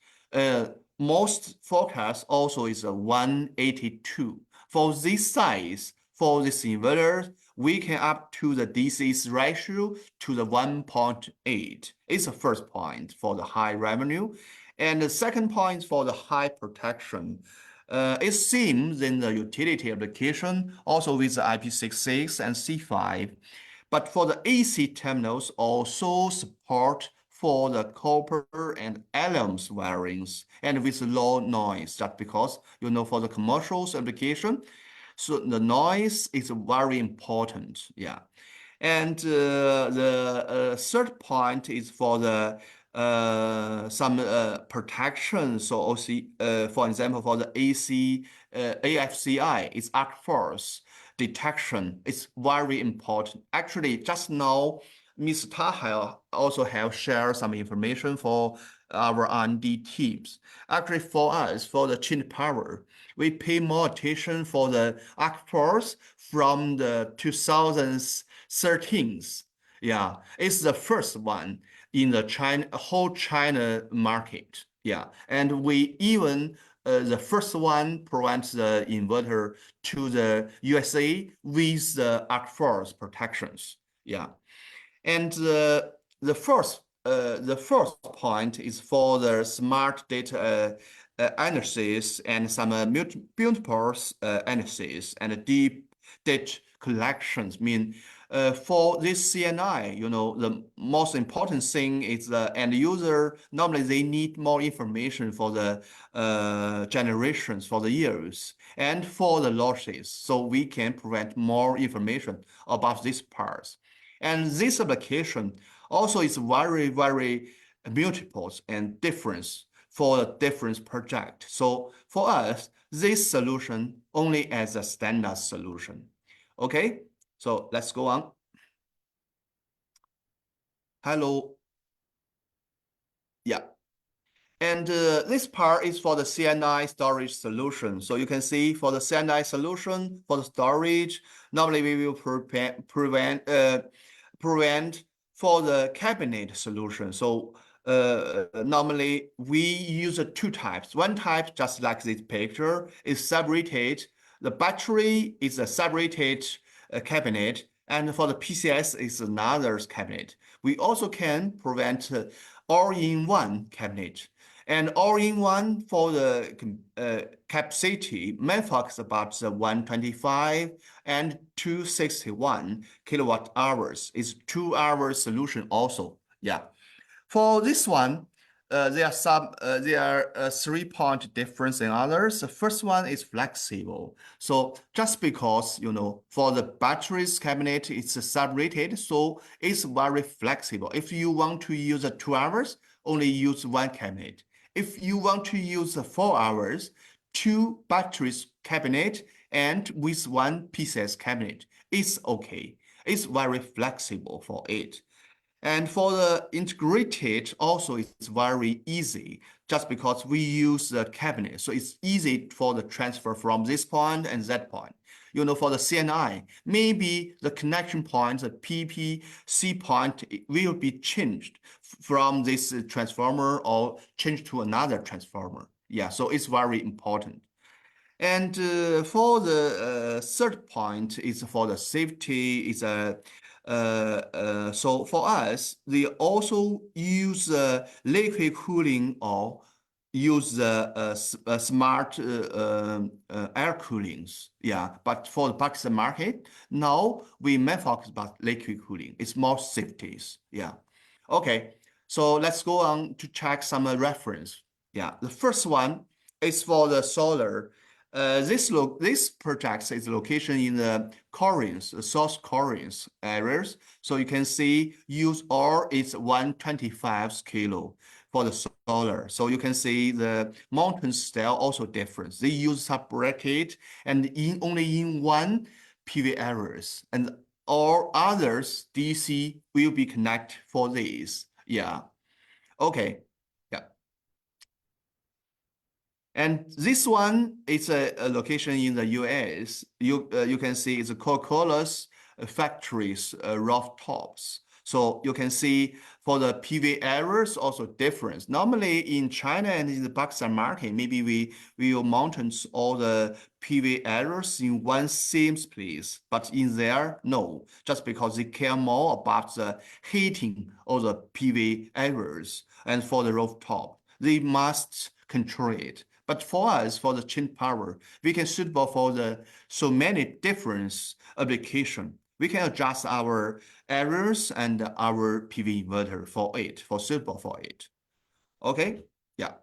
Most forecast also is a 182. For this size, for this inverter, we can up to the DC's ratio to the 1.8. It's the first point for the high revenue. And the second point for the high protection. It seems in the utility application, also with the IP66 and C5, but for the AC terminals also support for the copper and aluminum wirings and with low noise, just because, for the commercial application, so the noise is very important. Yeah. And the third point is for the some protection. So also, for example, for the AFCI, it's arc force detection. It's very important. Actually, just now, Ms. Taha also have shared some information for our R&D teams. Actually, for us, for the change power, we pay more attention for the arc force from the 2013. Yeah, it's the first one in the whole China market. Yeah, and we even the first one provides the inverter to the USA with the arc force protections. Yeah, and the first point is for the smart data analysis and some multiple analysis and deep data collections. Mean for this CNI, the most important thing is the end user. Normally, they need more information for the generations, for the years, and for the losses. So we can provide more information about these parts. And this application also is very, very multiples and difference for a different project. So for us, this solution only as a standard solution. Okay, so let's go on. Hello. Yeah. And this part is for the CNI storage solution. So you can see for the CNI solution, for the storage, normally we will prevent for the cabinet solution. So normally we use two types. One type, just like this picture, is separated. The battery is a separated cabinet, and for the PCS is another cabinet. We also can prevent all-in-one cabinet. And all-in-one for the capacity, main focus about the 125 and 261 kilowatt hours is 2-hour solution also. Yeah. For this one, there are 3-point difference in others. The first one is flexible. So just because, for the batteries cabinet, it's separated, so it's very flexible. If you want to use 2 hours, only use one cabinet. If you want to use 4 hours, 2 batteries cabinet and with 1 PCS cabinet, it's okay. It's very flexible for it. And for the integrated, also it's very easy just because we use the cabinet. So it's easy for the transfer from this point and that point. For the CNI, maybe the connection point, the PPC point will be changed from this transformer or changed to another transformer. Yeah, so it's very important. And for the third point is for the safety. Is so for us, they also use liquid cooling or use smart air coolings. Yeah, but for the Pakistan market, now we may focus about liquid cooling. It's more safeties. Yeah. Okay, so let's go on to check some reference. Yeah, the first one is for the solar. This project is location in the South Koreans areas. So you can see use or it's 125 kilo for the solar. So you can see the mountain style also different. They use sub-bracket and only in one PV areas, and all others DC will be connected for this. Yeah. Okay. And this one is a location in the US. You can see it's Coca-Cola's factories rooftops. So you can see for the PV areas also difference. Normally in China and in the Pakistan market, maybe we will mount all the PV areas in one same place. But in there, no, just because they care more about the heating of the PV areas and for the rooftop, they must control it. But for us, for the change power, we can suitable for the so many different application. We can adjust our errors and our PV inverter for suitable for it. Okay, yeah.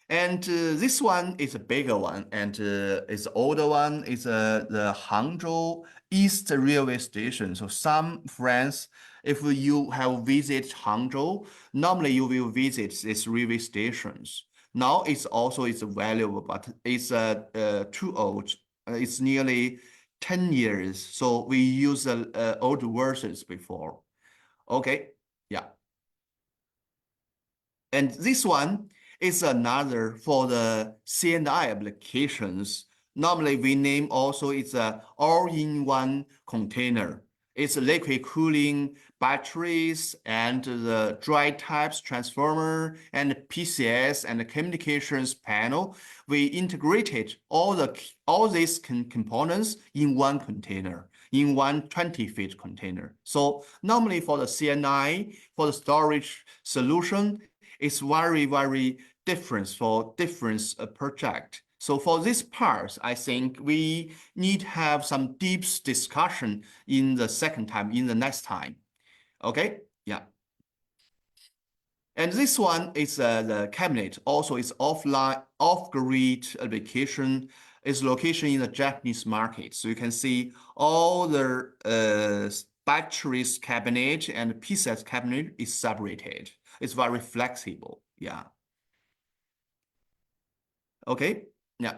And this one is a bigger one, and it's older one. It's the Hangzhou East Railway Station. So some friends If you have visit Hangzhou, normally you will visit these railway stations. Now it's valuable, but it's too old. It's nearly 10 years. So we use the old versions before. Okay, yeah. And this one is another for the CNI applications. Normally we name also it's a all-in-one container. It's liquid cooling, batteries, and the dry types transformer, and PCS and the communications panel. We integrated all these components in one container, in one 20-feet container. So normally for the CNI, for the storage solution, it's very, very different for different project. So for this part, I think we need to have some deep discussion in the next time. Okay, yeah. And this one is the cabinet. Also, it's offline, off-grid application. Its location in the Japanese market. So you can see all the batteries cabinet and PCS cabinet is separated. It's very flexible. Yeah. Okay. Yeah.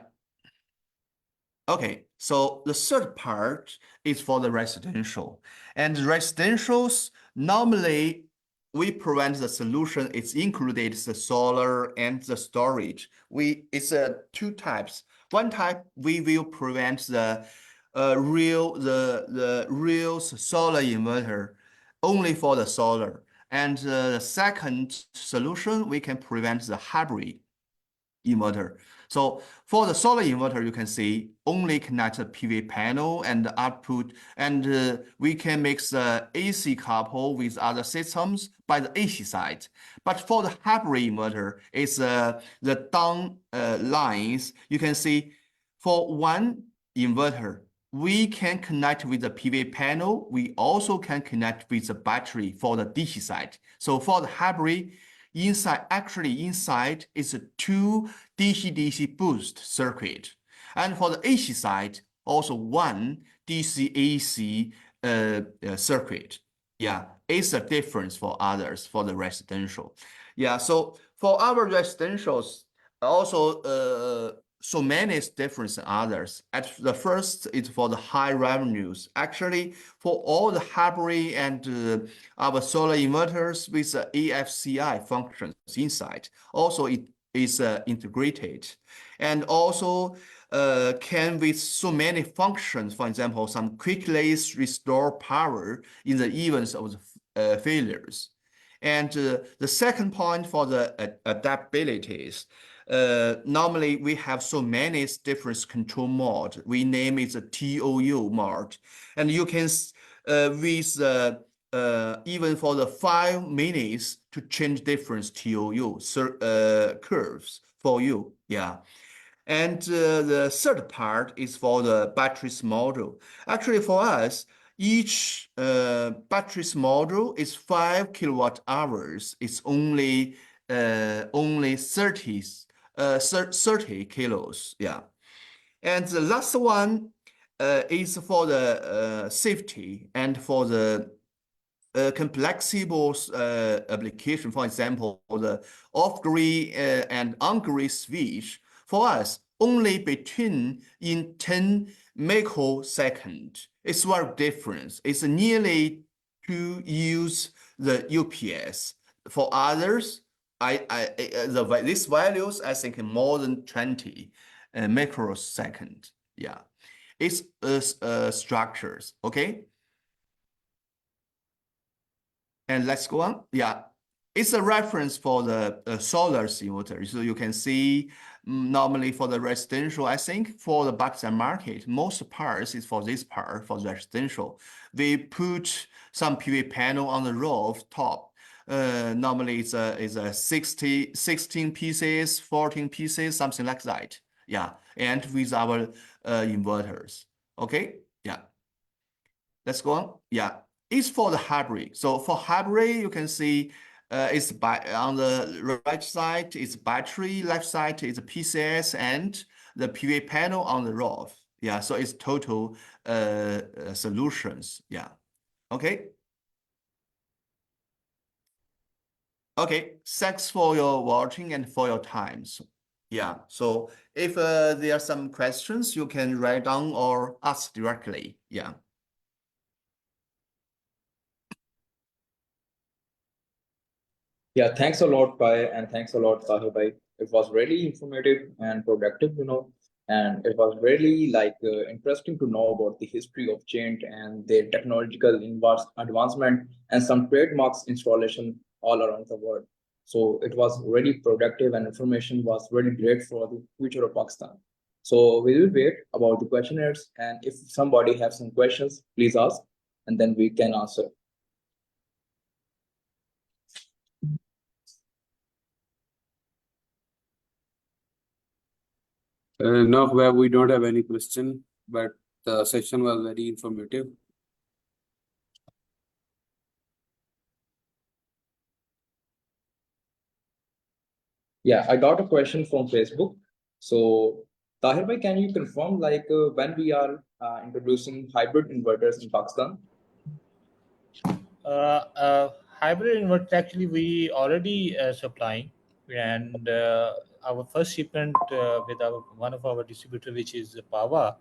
Okay. So the third part is for the residential. And residentials, normally we provide the solution. It's included the solar and the storage. It's two types. One type we will prevent the real solar inverter only for the solar. And the second solution, we can prevent the hybrid inverter. So for the solar inverter, you can see only connect the PV panel and the output, and we can mix the AC couple with other systems by the AC side. But for the hybrid inverter, it's the down lines. You can see for one inverter, we can connect with the PV panel. We also can connect with the battery for the DC side. So for the hybrid, inside is a two DC-DC boost circuit. And for the AC side, also one DC-AC circuit. Yeah, it's a difference for others for the residential. Yeah, so for our residentials, also so many is different than others. At the first, it's for the high revenues. Actually, for all the hybrid and our solar inverters with AFCI functions inside, also it is integrated. And also can with so many functions, for example, some quickly restore power in the events of the failures. And the second point for the adaptabilities, normally we have so many different control mode. We name it the TOU mode. And you can, with even for the 5 minutes to change different TOU curves for you. Yeah. And the third part is for the batteries module. Actually, for us, each batteries module is 5 kilowatt hours. It's only 30 kilos. Yeah. And the last one is for the safety and for the complexible application. For example, the off-grid and on-grid switch. For us, only between in 10 microseconds. It's very different. It's nearly to use the UPS. For others, these values, I think more than 20 microsecond. Yeah, it's structures. Okay. And let's go on. Yeah, it's a reference for the solar inverter. So you can see normally for the residential, I think for the backside market, most parts is for this part, for the residential. We put some PV panel on the rooftop. Normally it's a 16 pieces, 14 pieces, something like that. Yeah, and with our inverters. Okay, yeah. Let's go on. Yeah, it's for the hybrid. So for hybrid, you can see it's on the right side, it's battery, left side is a PCS and the PV panel on the roof. Yeah, so it's total solutions. Yeah, okay. Okay, thanks for your watching and for your time. Yeah, so if there are some questions, you can write down or ask directly. Yeah. Yeah, thanks a lot, Pai, and thanks a lot, Sahib Bhai. It was really informative and productive, and it was really interesting to know about the history of Chain and their technological advancement and some trademarks installation all around the world. So it was really productive and information was really great for the future of Pakistan. So we will wait about the questionnaires, and if somebody has some questions, please ask, and then we can answer. No, where we don't have any question, but the session was very informative. Yeah, I got a question from Facebook. So, Tahir bhai, can you confirm when we are introducing hybrid inverters in Pakistan? Hybrid inverter actually we already supplying, and our first shipment with one of our distributor, which is Pava,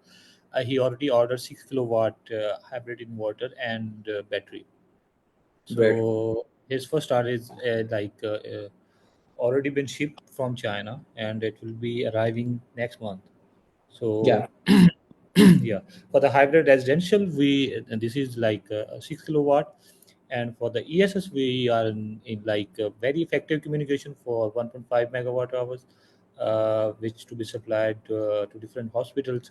he already ordered 6 kilowatt hybrid inverter and battery. Great. So his first order is already been shipped from China, and it will be arriving next month. Yeah. So yeah, for the hybrid residential, we this is like 6 kilowatt, and for the ESS, we are in very effective communication for 1.5 megawatt hours, which to be supplied to different hospitals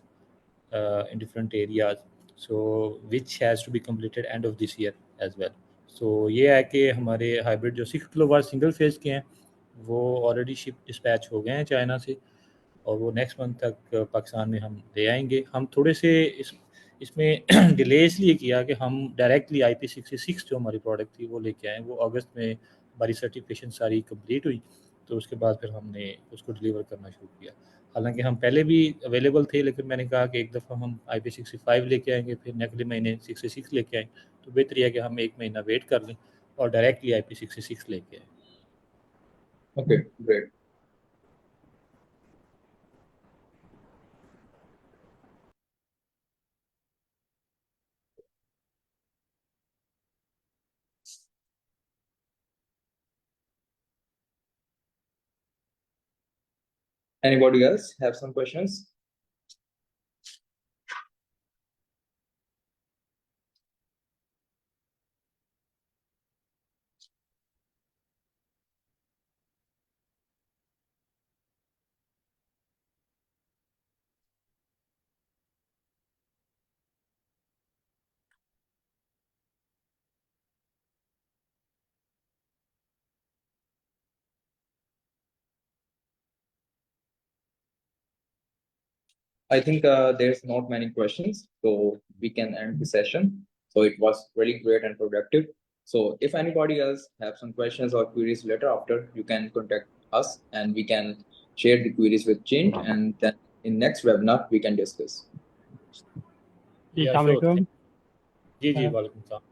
in different areas. So which has to be completed end of this year as well. So ये है कि हमारे hybrid जो 6 kilowatt single phase के हैं वो already ship dispatch हो गए हैं चाइना से, और वो नेक्स्ट मंथ तक पाकिस्तान में हम ले आएंगे। हम थोड़े से इसमें डिले इसलिए किया कि हम डायरेक्टली IP66 जो हमारी प्रोडक्ट थी वो लेके आए। वो अगस्त में हमारी सर्टिफिकेशन सारी कंप्लीट हुई, तो उसके बाद फिर हमने उसको डिलीवर करना शुरू किया। हालांकि हम पहले भी अवेलेबल थे, लेकिन मैंने कहा कि एक दफ़ा हम IP65 लेके आएंगे, फिर अगले महीने 66 लेके आएँ, तो बेहतर है कि हम 1 महीना वेट कर लें और डायरेक्टली IP66 लेके आएँ। Okay, great. Anybody else have some questions? I think there's not many questions, so we can end the session. So it was really great and productive. So if anybody else have some questions or queries later after, you can contact us and we can share the queries with Change, and then in next webinar we can discuss. Yeah, sure. जी जी वालेकुम सलाम।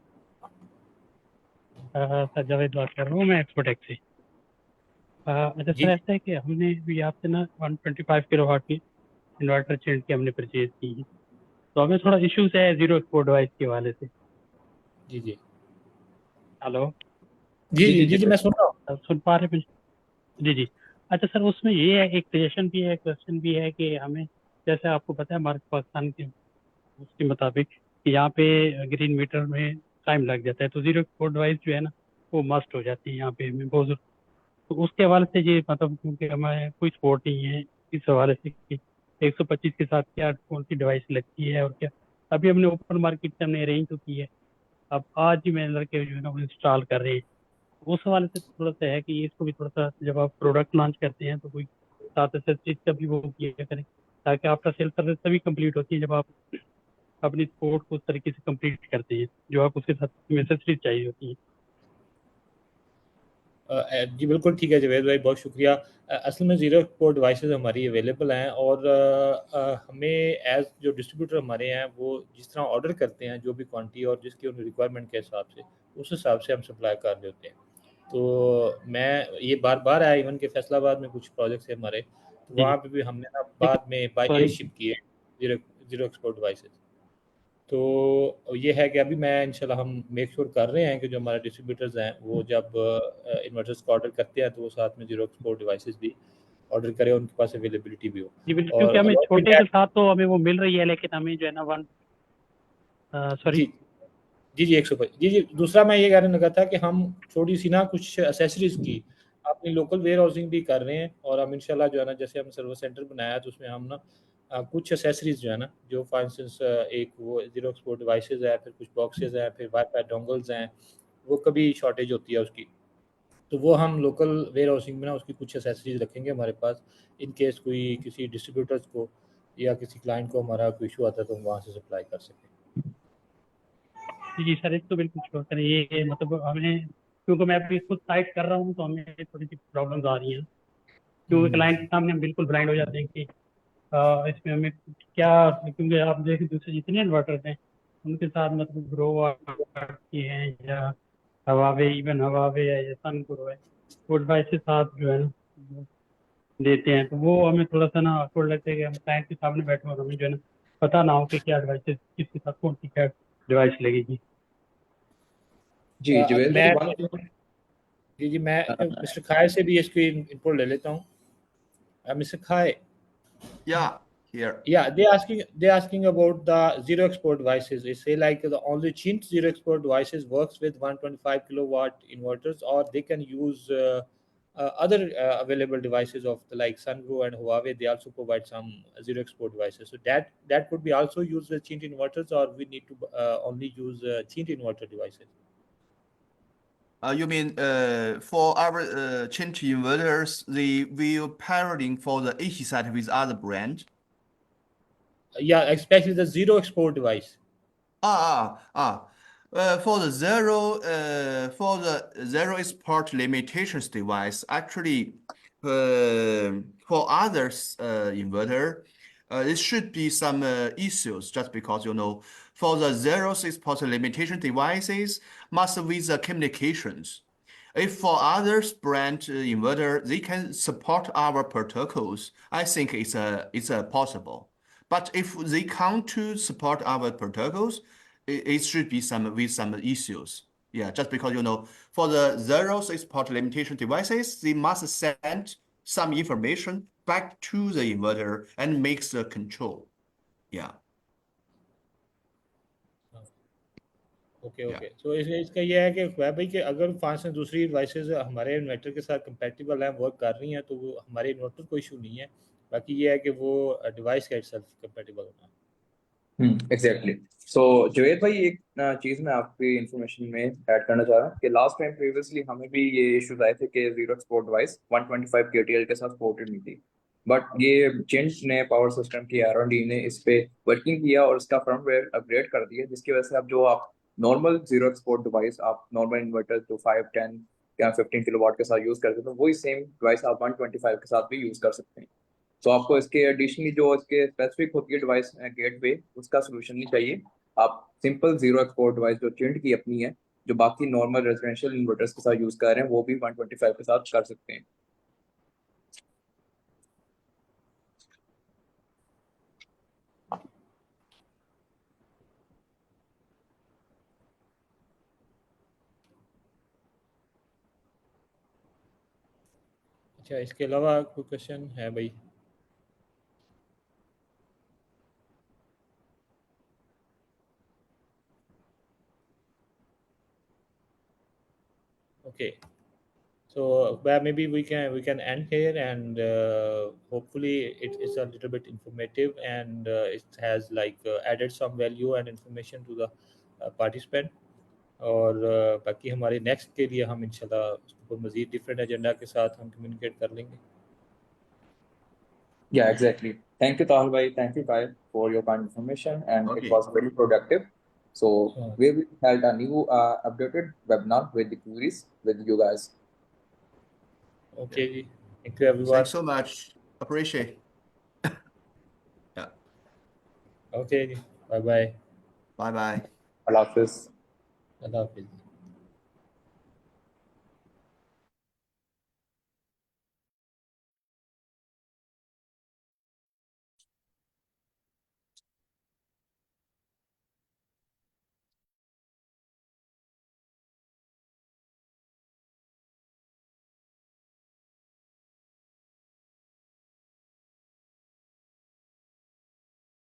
Sir Javed बात कर रहा हूँ मैं एक्सपोटेक से। अच्छा जी sir, ऐसा है कि हमने भी आपसे ना 125 किलोवाट की इन्वर्टर चेंज की हमने परचेज की है, तो हमें थोड़ा इश्यूज है जीरो एक्सपोर्ट डिवाइस के हवाले से। जी जी हेलो, जी जी जी जी मैं सुन रहा हूँ। आप सुन पा रहे हैं? जी जी। अच्छा सर, उसमें ये है, एक सजेशन भी है, क्वेश्चन भी है कि हमें, जैसे आपको पता है हमारे पाकिस्तान के उसके मुताबिक कि यहाँ पे ग्रीन मीटर में टाइम लग जाता है, तो जीरो एक्सपोर्ट डिवाइस जो है ना वो मस्ट हो जाती है यहाँ पे हमें बहुत ज़रूर। तो उसके हवाले से ये मतलब, क्योंकि हमारे कोई सपोर्ट नहीं है इस हवाले से कि 125 के साथ क्या कौन सी डिवाइस लगती है और क्या। अभी हमने ओपन मार्केट से हमने अरेंज तो की है, अब आज ही मेरे लड़के जो है ना वो इंस्टॉल कर रहे हैं। उस हवाले से थोड़ा सा है कि इसको भी थोड़ा सा, जब आप प्रोडक्ट लॉन्च करते हैं तो कोई साथ साथ चीज का भी वो किया करें, ताकि आपका सेल सर्विस तभी कंप्लीट होती है जब आप अपनी सपोर्ट को उस तरीके से कंप्लीट करते हैं जो आप उसके साथ नेसेसरी चाहिए होती है। जी बिल्कुल ठीक है जावेद भाई, बहुत शुक्रिया। असल में ज़ीरो एक्सपोर्ट डिवाइसेस हमारी अवेलेबल हैं, और हमें एज जो डिस्ट्रीब्यूटर हमारे हैं वो जिस तरह ऑर्डर करते हैं जो भी क्वांटिटी और जिसकी उनकी रिक्वायरमेंट के हिसाब से, उस हिसाब से हम सप्लाई कर देते हैं। तो मैं ये बार बार आया, इवन के फैसलाबाद में कुछ प्रोजेक्ट्स है हमारे, तो जी वहाँ पे भी हमने ना बाद में बाई एयर सॉरी शिप किए जीरो एक्सपोर्ट डिवाइसेस। तो ये है कि अभी मैं इंशाल्लाह हम मेक श्योर कर रहे हैं कि जो हमारे डिस्ट्रीब्यूटर्स हैं वो जब इन्वर्टर्स को ऑर्डर करते हैं तो वो साथ में जीरो एक्सपोर्ट डिवाइसेस भी ऑर्डर करें, उनके पास अवेलेबिलिटी भी हो। जी बिल्कुल, और क्योंकि हमें along with छोटे के that, साथ तो हमें वो मिल रही है, लेकिन हमें जो है ना सॉरी जी जी जी 100 जी जी। दूसरा मैं ये कहने लगा था कि हम थोड़ी सी ना कुछ एसेसरीज की अपनी लोकल वेयर हाउसिंग भी कर रहे हैं, और हम इंशाल्लाह जो है ना, जैसे हम सर्विस सेंटर बनाया तो उसमें हम ना कुछ एसेसरीज जो है ना, जो फॉर इंस्टेंस एक वो जीरो एक्सपोर्ट डिवाइसेस है, फिर कुछ बॉक्सेस हैं, फिर वाईफाई डोंगल्स हैं, वो कभी शॉर्टेज होती है उसकी, तो वो हम लोकल वेयर हाउसिंग में ना उसकी कुछ एसेसरीज रखेंगे हमारे पास, इन केस कोई किसी डिस्ट्रीब्यूटर्स को या किसी क्लाइंट को हमारा कोई इशू आता है तो हम वहाँ से सप्लाई कर सकें। जी जी सर, तो बिल्कुल श्योर करें। ये मतलब हमें, क्योंकि मैं अभी खुद साइट कर रहा हूँ तो हमें थोड़ी सी प्रॉब्लम्स आ रही हैं, क्योंकि क्लाइंट के सामने हम बिल्कुल ब्लाइंड हो जाते हैं कि इसमें हमें क्या, क्योंकि आप देखिए दूसरे जितने इन्वर्टर्स हैं उनके साथ मतलब ग्रो की हैं या हवावे, इवन हवावे है या सन ग्रो है, वो डिवाइस के साथ जो है ना वो देते हैं, तो वो हमें थोड़ा सा ना थोड़ा लगता है कि हम क्लाइंट के सामने बैठे और हमें जो है ना पता ना हो कि क्या डिवाइस किसके साथ कौन सी क्या डिवाइस लगेगी। जी जुवेल मैं भाई, वन जी जी मैं मिस्टर खाए से भी इसकी इनपुट ले लेता हूँ। मिस्टर खाए, Yeah, here. yeah, they asking about the zero export devices. They say like the only Chin zero export devices works with 125 kilowatt inverters, or they can use other available devices of the like Sungrow and Huawei. They also provide some zero export devices. So that could be also used with Chin inverters, or we need to only use Chin inverter devices. You mean for our change inverters, they will pairing for the AC side with other brand? Yeah, especially the zero export device. For the zero export limitations device, actually, for others inverter, it should be some issues just because for the zero export limitation devices must with the communications. If for others brand inverter, they can support our protocols. I think it's possible. But if they can't to support our protocols, it should be some issues. Yeah, just because for the zero export limitation devices, they must send some information back to the inverter and makes the control. Yeah. Okay Yeah. Okay, तो इसका ये है कि ख्वाब भाई कि अगर 5 से दूसरी डिवाइसेस हमारे इन्वर्टर के साथ कंपैटिबल हैं, वर्क कर रही हैं, तो वो हमारे इन्वर्टर को इशू नहीं है। बाकी ये है कि वो डिवाइस का इटसेल्फ कंपैटिबल होना है। एग्जैक्टली। सो जुवेद भाई, एक चीज मैं आपकी इंफॉर्मेशन में ऐड करना चाह रहा हूँ कि लास्ट टाइम प्रीवियसली हमें भी ये इश्यूज आए थे कि जीरो एक्सपोर्ट डिवाइस 125 केटीएल के साथ सपोर्टेड नहीं थी। बट ये चिंट ने पावर सिस्टम की R&D ने इस पे वर्किंग किया और इसका फर्मवेयर अपग्रेड कर दिया, जिसकी वजह से अब जो आप नॉर्मल जीरो एक्सपोर्ट डिवाइस आप नॉर्मल इन्वर्टर जो 5, 10 या 15 किलोवाट के साथ यूज करते थे, वही सेम डिवाइस आप 125 के साथ भी यूज कर सकते हैं। तो आपको इसके एडिशनली जो इसके स्पेसिफिक होती है डिवाइस गेटवे, उसका सोल्यूशन नहीं चाहिए। आप सिंपल जीरो एक्सपोर्ट डिवाइस जो चिंट की अपनी है, जो बाकी नॉर्मल रेजिडेंशियल इन्वर्टर्स के साथ यूज कर रहे हैं, वो भी 125 के साथ कर सकते हैं। अच्छा, इसके अलावा कोई क्वेश्चन है भाई? Okay, so maybe we can end here, and hopefully it is a little bit informative, and it has like added some value and information to the participant. और बाकी हमारे नेक्स्ट के लिए हम इंशाल्लाह उसको मज़ीद डिफरेंट एजेंडा के साथ हम कम्युनिकेट कर लेंगे। Yeah, exactly. Thank you, Tahal bhai. Thank you, Kai, for your kind information, and it Okay. was very productive. So हाँ, we will held a new updated webinar with the queries with you guys. Okay जी, thank you everyone. Thanks so much. Appreciate. Yeah. Okay जी, bye bye. Bye bye. Allah Hafiz. अल्लाह हाफिज़।